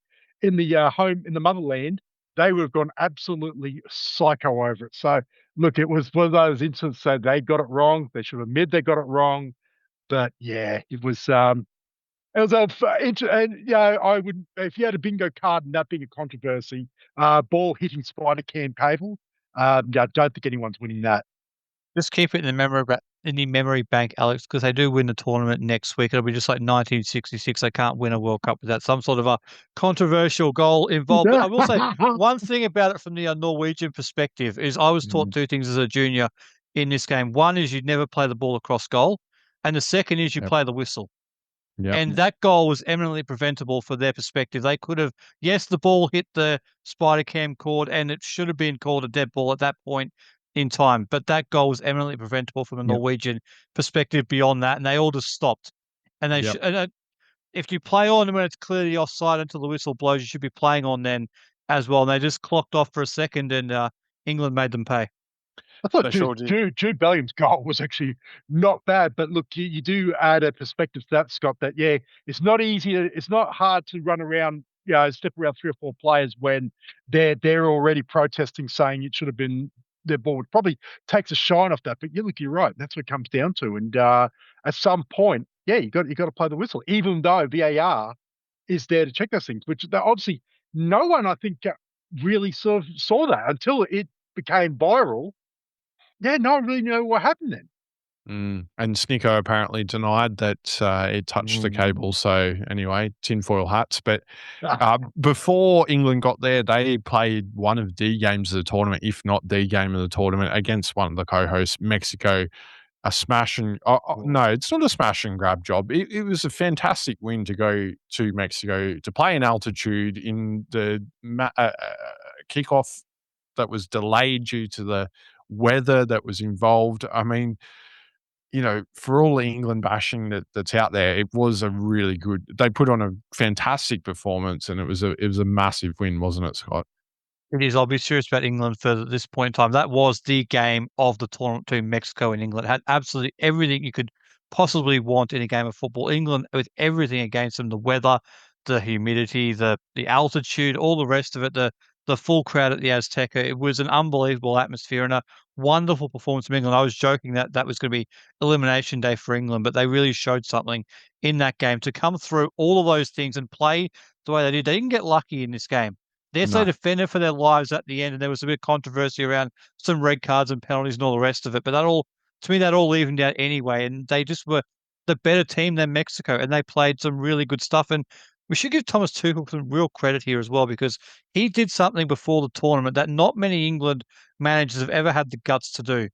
home in the motherland, they would have gone absolutely psycho over it. So look, it was one of those instances that they got it wrong. They should admit they got it wrong. But yeah, it was and I would, if you had a bingo card and that being a controversy, ball hitting spider cam cable, yeah, I don't think anyone's winning that. Just keep it in the memory bank, Alex, because they do win the tournament next week. It'll be just like 1966. They can't win a World Cup without some sort of a controversial goal involved. But I will say one thing about it from the Norwegian perspective is I was taught Mm, two things as a junior in this game. One is you never play the ball across goal, and the second is you Yep. play the whistle. Yep. And that goal was eminently preventable for their perspective. They could have, yes, the ball hit the spider cam cord and it should have been called a dead ball at that point in time. But that goal was eminently preventable from a Yep. Norwegian perspective beyond that. And they all just stopped. And they Yep. should, if you play on when it's clearly offside until the whistle blows, you should be playing on then as well. And they just clocked off for a second and England made them pay. I thought They sure did. Jude Bellingham's goal was actually not bad, but look, you do add a perspective to that, Scott. That yeah, it's not easy. It's not hard to run around, step around three or four players when they're already protesting, saying it should have been their ball. It probably takes a shine off that. But yeah, look, you're right. That's what it comes down to. And at some point, yeah, you got to play the whistle, even though VAR is there to check those things. Which obviously no one, I think, really sort of saw that until it became viral. Yeah, no one really know what happened then. And Snicko apparently denied that it touched the Mm. cable. So anyway, tinfoil hats. But before England got there, they played one of the games of the tournament, if not the game of the tournament, against one of the co-hosts, Mexico. A smash and no, it's not a smash and grab job. It was a fantastic win to go to Mexico to play in altitude in the kickoff that was delayed due to the weather that was involved. I mean, for all the England bashing that's out there, it was a really good. They put on a fantastic performance, and it was a massive win, wasn't it, Scott? It is. I'll be serious about England for this point in time. That was the game of the tournament between Mexico and England. It had absolutely everything you could possibly want in a game of football. England with everything against them, the weather, the humidity, the altitude, all the rest of it, the full crowd at the Azteca. It was an unbelievable atmosphere and a wonderful performance from England. I was joking that that was going to be elimination day for England, but they really showed something in that game to come through all of those things and play the way they did. They didn't get lucky in this game. Yes, they No. defended for their lives at the end, and there was a bit of controversy around some red cards and penalties and all the rest of it. But to me, that all evened out anyway, and they just were the better team than Mexico, and they played some really good stuff. And we should give Thomas Tuchel some real credit here as well, because he did something before the tournament that not many England managers have ever had the guts to do.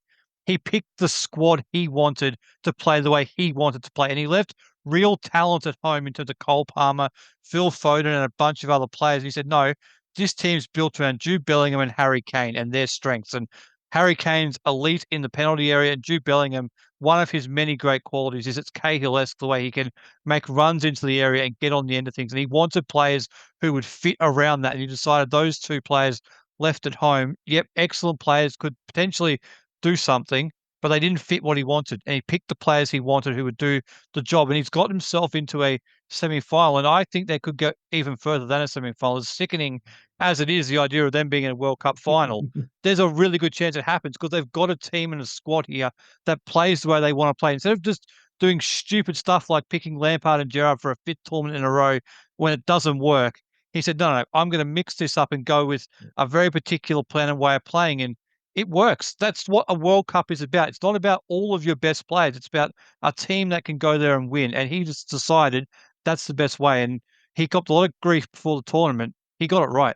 He picked the squad he wanted to play the way he wanted to play, and he left real talent at home in terms of Cole Palmer, Phil Foden, and a bunch of other players. He said, no, this team's built around Jude Bellingham and Harry Kane and their strengths. And Harry Kane's elite in the penalty area, and Jude Bellingham, one of his many great qualities is it's Cahill-esque the way he can make runs into the area and get on the end of things. And he wanted players who would fit around that. And he decided those two players left at home, yep, excellent players, could potentially do something, but they didn't fit what he wanted. And he picked the players he wanted who would do the job. And he's got himself into a semi-final. And I think they could go even further than a semi-final. As sickening as it is, the idea of them being in a World Cup final, there's a really good chance it happens because they've got a team and a squad here that plays the way they want to play. Instead of just doing stupid stuff like picking Lampard and Gerrard for a fifth tournament in a row when it doesn't work, He said, no, no, I'm going to mix this up and go with a very particular plan and way of playing. And it works. That's what a World Cup is about. It's not about all of your best players. It's about a team that can go there and win. And he just decided that's the best way. And he got a lot of grief before the tournament. He got it right.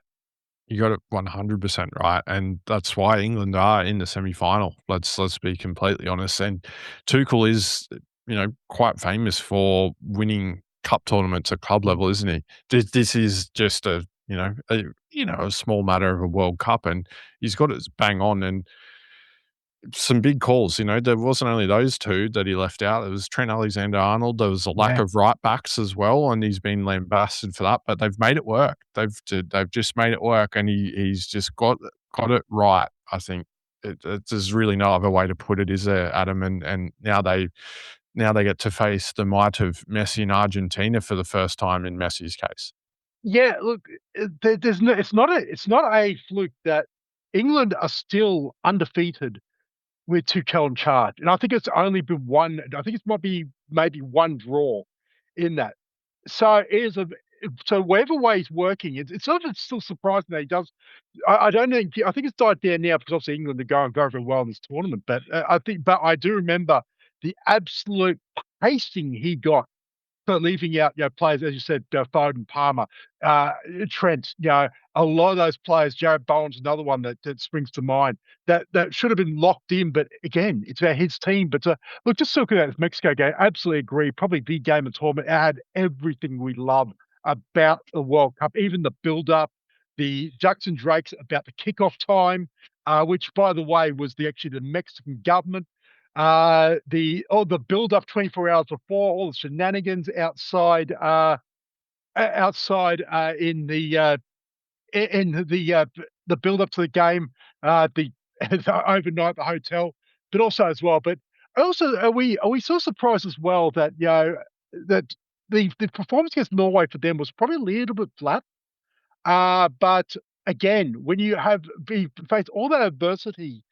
You got it 100% right, and that's why England are in the semi-final. Let's be completely honest. And Tuchel is, quite famous for winning cup tournaments at club level, isn't he? This is just a small matter of a World Cup, and he's got it bang on. And some big calls, there wasn't only those 2 that he left out. There was Trent Alexander-Arnold, there was a lack Yeah. of right backs as well, and he's been lambasted for that, but they've made it work. They've just made it work, and he's just got it right, I think. There's really no other way to put it, is there, Adam? And now they get to face the might of Messi in Argentina for the first time in Messi's case. Yeah, look, there's no, it's not a fluke that England are still undefeated with Tuchel in charge, and I think it's only been one. I think it might be maybe one draw in that. So it is a so whatever way he's working, it's sort of still surprising that he does. I don't think I think it's died down now because obviously England are going very very well in this tournament. But I do remember the absolute pasting he got for leaving out, players, as you said, Foden, Palmer, uh, Trent, a lot of those players, Jared Bowen's another one that springs to mind, that should have been locked in. But again, it's about his team. But look, just looking at this Mexico game, absolutely agree. Probably the game of tournament. It had everything we love about the World Cup, even the build-up, the Jackson Drakes about the kickoff time, which, by the way, was actually the Mexican government, the build up 24 hours before, all the shenanigans outside, in the build up to the game, the, the overnight at the hotel, but also as well. But also, are we so surprised as well that that the performance against Norway for them was probably a little bit flat. But again, when you have faced all that adversity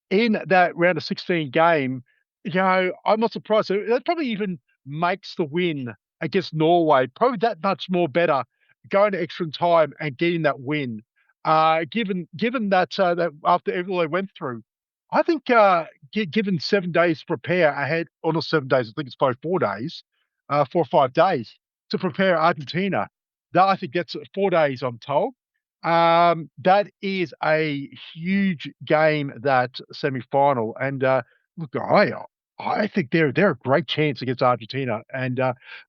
in that round of 16 game, I'm not surprised. So that probably even makes the win against Norway probably that much more better, going to extra time and getting that win. Given that after everything they went through, I think given 7 days to prepare ahead, or not 7 days, I think it's probably 4 days, 4 or 5 days to prepare Argentina. That I think that's 4 days, I'm told. That is a huge game, that semi-final, and look, I think they're a great chance against Argentina. And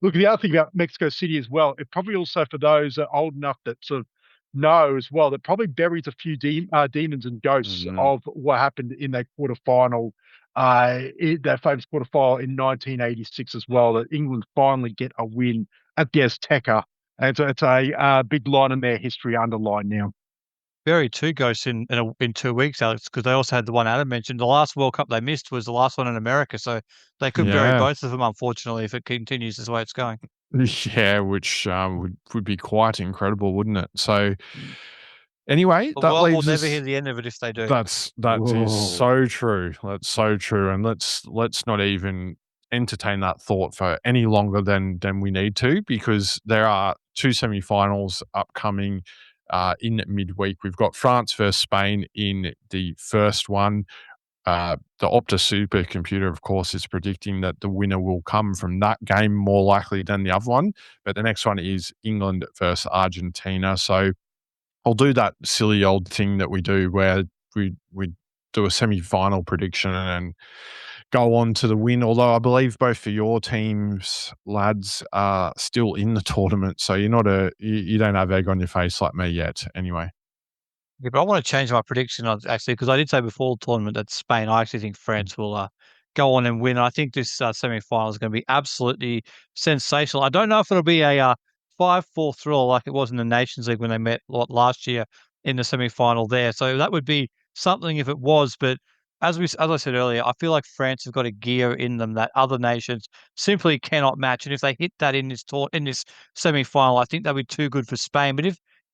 look, the other thing about Mexico City as well, it probably also for those old enough that sort of know as well, that probably buries a few demons and ghosts Mhm. of what happened in that quarterfinal, that famous quarterfinal in 1986 as well. That England finally get a win at the Azteca. And it's a big line in their history underlined now. Bury two ghosts in 2 weeks, Alex, because they also had the one Adam mentioned. The last World Cup they missed was the last one in America, so they could bury Yeah. both of them, unfortunately, if it continues this way it's going. Yeah, which, would be quite incredible, wouldn't it? So, anyway, The that world will leaves never hear us. the end of it if they do. That is Whoa. so true. That's so true, and let's not even entertain that thought for any longer than we need to, because there are 2 semi-finals upcoming, in midweek. We've got France versus Spain in the first one. The Opta supercomputer, of course, is predicting that the winner will come from that game more likely than the other one. But the next one is England versus Argentina. So I'll do that silly old thing that we do where we do a semi-final prediction and go on to the win. Although I believe both of your teams, lads, are still in the tournament, so you don't have egg on your face like me yet. Anyway, Yeah, but I want to change my prediction on actually because I did say before the tournament that Spain. I actually think France will go on and win. I think this semi-final is going to be absolutely sensational. I don't know if it'll be a 5-4 thrill like it was in the Nations League when they met last year in the semi-final there. So that would be something if it was. But as I said earlier, I feel like France have got a gear in them that other nations simply cannot match. And if they hit that in this semi-final, I think they'll be too good for Spain. But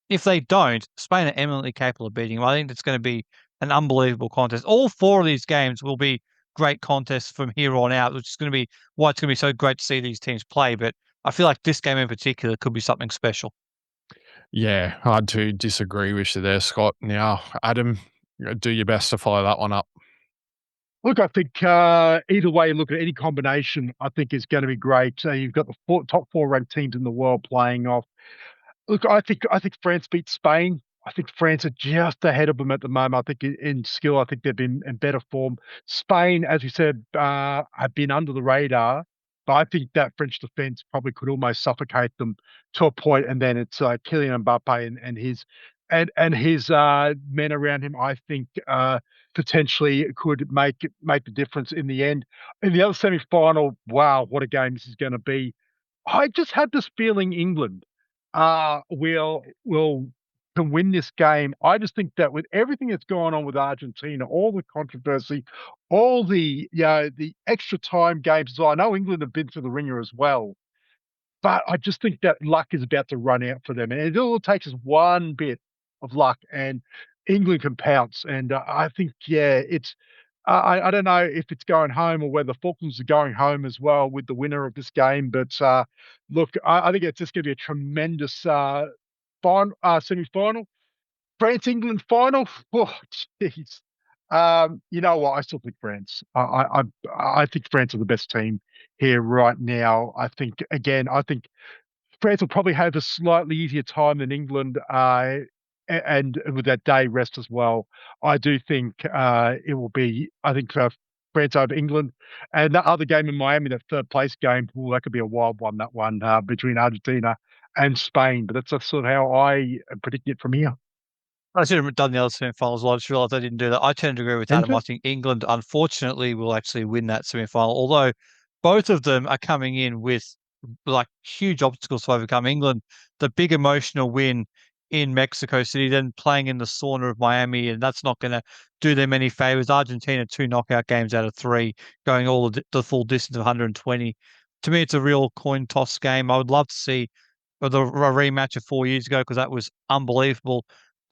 if they don't, Spain are eminently capable of beating them. I think it's going to be an unbelievable contest. All four of these games will be great contests from here on out, which is going to be why it's going to be so great to see these teams play. But I feel like this game in particular could be something special. Yeah, hard to disagree with you there, Scott. Now, Adam, do your best to follow that one up. Look, I think either way, look at any combination, I think is going to be great. You've got the top four ranked teams in the world playing off. Look, I think France beat Spain. I think France are just ahead of them at the moment. I think in skill, I think they've been in better form. Spain, as we said, have been under the radar, but I think that French defense probably could almost suffocate them to a point. And then it's Kylian Mbappe and his men around him. I think potentially could make the difference in the end. In the other semi-final, wow, what a game this is going to be! I just had this feeling England will can win this game. I just think that with everything that's going on with Argentina, all the controversy, all the the extra time games as well. I know England have been through the ringer as well, but I just think that luck is about to run out for them, and it all takes is one bit of luck, and England can pounce. And I think, yeah, it's. I don't know if it's going home or whether the Falklands are going home as well with the winner of this game. But look, I think it's just going to be a tremendous semi-final. France England final. Oh, jeez. You know what? I still think France. I think France are the best team here right now. I think again. I think France will probably have a slightly easier time than England, and with that day rest as well. I do think it will be. I think France over England, and that other game in Miami, that third place game, ooh, that could be a wild one. That one between Argentina and Spain, but that's sort of how I predict it from here. I should have done the other semi-finals. Well, I just realised I didn't do that. I tend to agree with Adam. I Benefit? think England, unfortunately, will actually win that semi-final. Although both of them are coming in with like huge obstacles to overcome. England, the big emotional win in Mexico City, then playing in the sauna of Miami, and that's not going to do them any favors. Argentina, two knockout games out of three, going all the full distance of 120. To me, it's a real coin toss game. I would love to see the rematch of 4 years ago because that was unbelievable.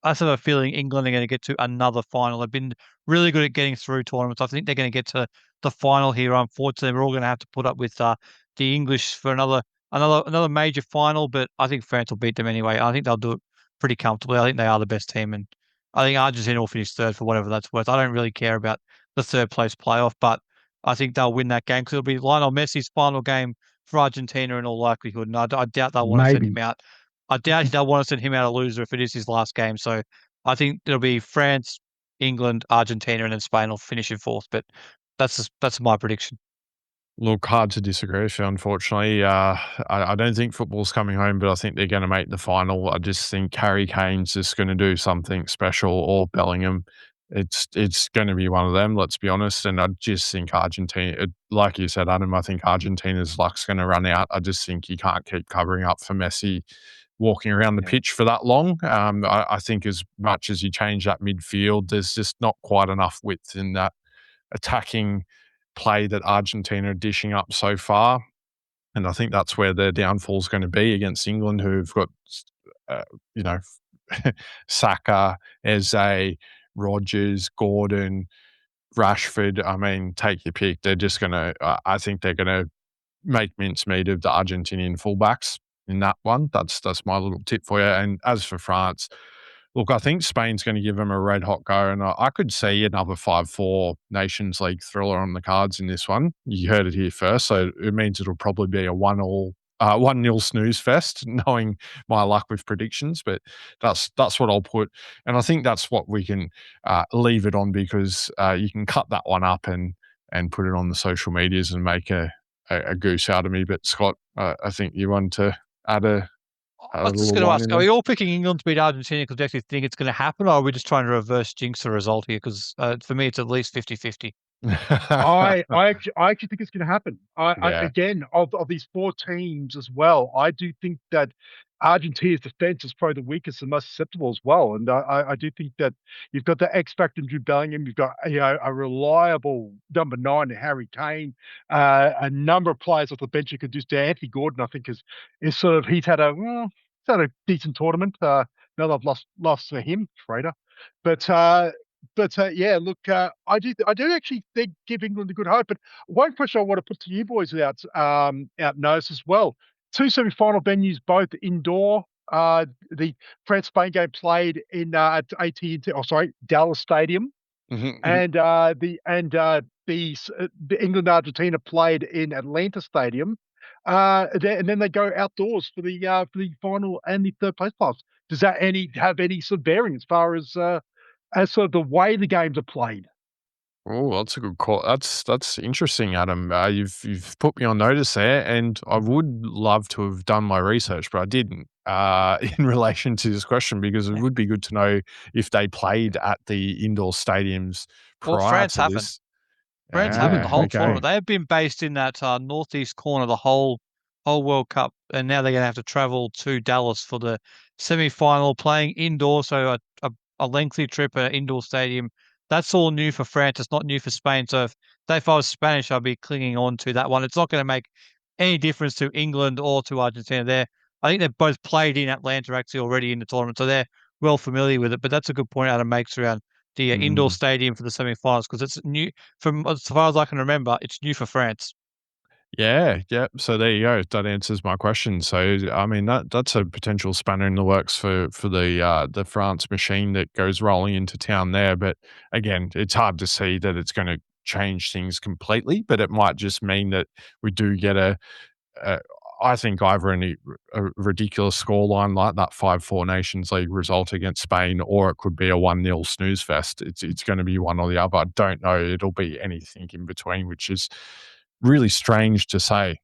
I just have a feeling England are going to get to another final. They've been really good at getting through tournaments. I think they're going to get to the final here. Unfortunately, we're all going to have to put up with the English for another major final. But I think France will beat them anyway. I think they'll do it pretty comfortably. I think they are the best team, and I think Argentina will finish third for whatever that's worth. I don't really care about the third place playoff, but I think they'll win that game because it'll be Lionel Messi's final game for Argentina in all likelihood, and I doubt they'll want to send him Maybe. out. I doubt they'll want to send him out a loser if it is his last game. So I think it'll be France, England, Argentina, and then Spain will finish in fourth. But that's my prediction. Look, hard to disagree with you, unfortunately. I don't think football's coming home, but I think they're going to make the final. I just think Harry Kane's just going to do something special, or Bellingham. It's going to be one of them, let's be honest. And I just think Argentina, like you said, Adam, I think Argentina's luck's going to run out. I just think you can't keep covering up for Messi walking around the Yeah. pitch for that long. I think as much as you change that midfield, there's just not quite enough width in that attacking play that Argentina are dishing up so far. And I think that's where their downfall is going to be against England, who've got, uh, you know, Saka, Eze, Rogers, Gordon, Rashford. I mean, take your pick. They're just going to, I think they're going to make mincemeat of the Argentinian fullbacks in that one. That's my little tip for you. And as for France, look, I think Spain's going to give them a red hot go, and I could see another 5-4 Nations League thriller on the cards in this one. You heard it here first, so it means it'll probably be a 1-0 snooze fest, knowing my luck with predictions. But that's what I'll put, and I think that's what we can leave it on because you can cut that one up and put it on the social medias and make a goose out of me. But Scott, I think you want to add I a was just little going to line ask: in are there. we all picking England to beat Argentina because we actually think it's going to happen, or are we just trying to reverse jinx the result here? Because for me, it's at least 50-50. I actually think it's going to happen. I Yeah. again of these four teams as well. I do think that Argentina's defense is probably the weakest and most susceptible as well. And I do think that you've got the X factor in Jude Bellingham. You've got a reliable number nine, Harry Kane. A number of players off the bench who could do. Anthony Gordon, I think, is sort of he's had a decent tournament. Now they've lost for him, traitor. But yeah, look, I do actually think give England a good hope. But one question I want to put to you boys out notice as well. Two semi-final venues, both indoor. the France-Spain game played in at AT&T, oh sorry, Dallas Stadium, Mhm, mhm. and the England Argentina played in Atlanta Stadium. And then they go outdoors for the final and the third place playoffs. Does that have any sort of bearing as sort of the way the games are played? Oh, that's a good call. That's interesting, Adam. You've put me on notice there, and I would love to have done my research, but I didn't. In relation to this question, because it would be good to know if they played at the indoor stadiums Well, prior France to haven't. this. France haven't the Ah, whole okay. tournament. They have been based in that northeast corner the whole World Cup, and now they're going to have to travel to Dallas for the semi-final, playing indoors. So a lengthy trip, an indoor stadium. That's all new for France. It's not new for Spain. So if I was Spanish, I'd be clinging on to that one. It's not going to make any difference to England or to Argentina. I think they've both played in Atlanta actually already in the tournament, so they're well familiar with it. But that's a good point Adam makes around the indoor Mm. stadium for the semi-finals because it's new. From as far as I can remember, it's new for France. Yeah, yeah. So there you go. That answers my question. So I mean that's a potential spanner in the works for the France machine that goes rolling into town there. But again, it's hard to see that it's going to change things completely. But it might just mean that we do get a I think either a ridiculous scoreline like that 5-4 Nations League result against Spain, or it could be a 1-0 snooze fest. It's going to be one or the other. I don't know. It'll be anything in between, which is really strange to say,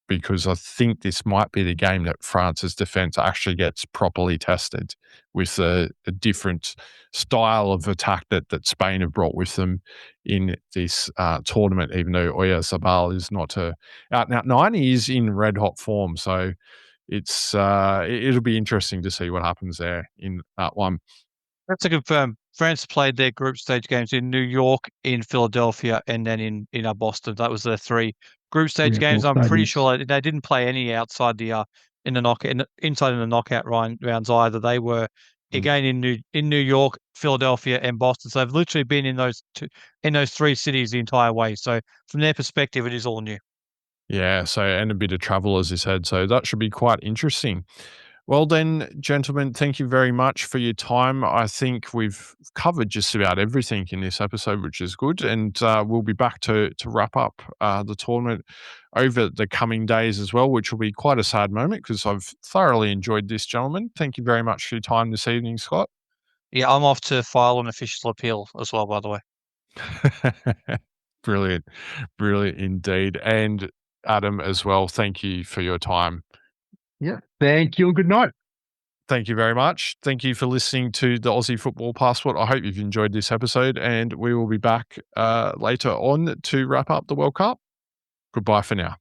because I think this might be the game that France's defence actually gets properly tested with a different style of attack that Spain have brought with them in this tournament, even though Oyarzabal is not a out and out nine, he is in red hot form. So it'll be interesting to see what happens there in that one. That's to confirm. France played their group stage games in New York, in Philadelphia, and then in Boston. That was their three group stage Yeah, games. four I'm pretty stadiums. sure they didn't play any outside the in the inside in the knockout rounds either. They were Mm. again in New York, Philadelphia, and Boston. So they've literally been in those three cities the entire way. So from their perspective, it is all new. Yeah, so and a bit of travel, as you said, so that should be quite interesting. Well, then, gentlemen, thank you very much for your time. I think we've covered just about everything in this episode, which is good. And we'll be back to wrap up the tournament over the coming days as well, which will be quite a sad moment because I've thoroughly enjoyed this, gentlemen. Thank you very much for your time this evening, Scott. Yeah, I'm off to file an official appeal as well, by the way. Brilliant. Brilliant indeed. And Adam as well, thank you for your time. Yeah. Thank you and good night. Thank you very much. Thank you for listening to the Aussie Football Passport. I hope you've enjoyed this episode, and we will be back later on to wrap up the World Cup. Goodbye for now.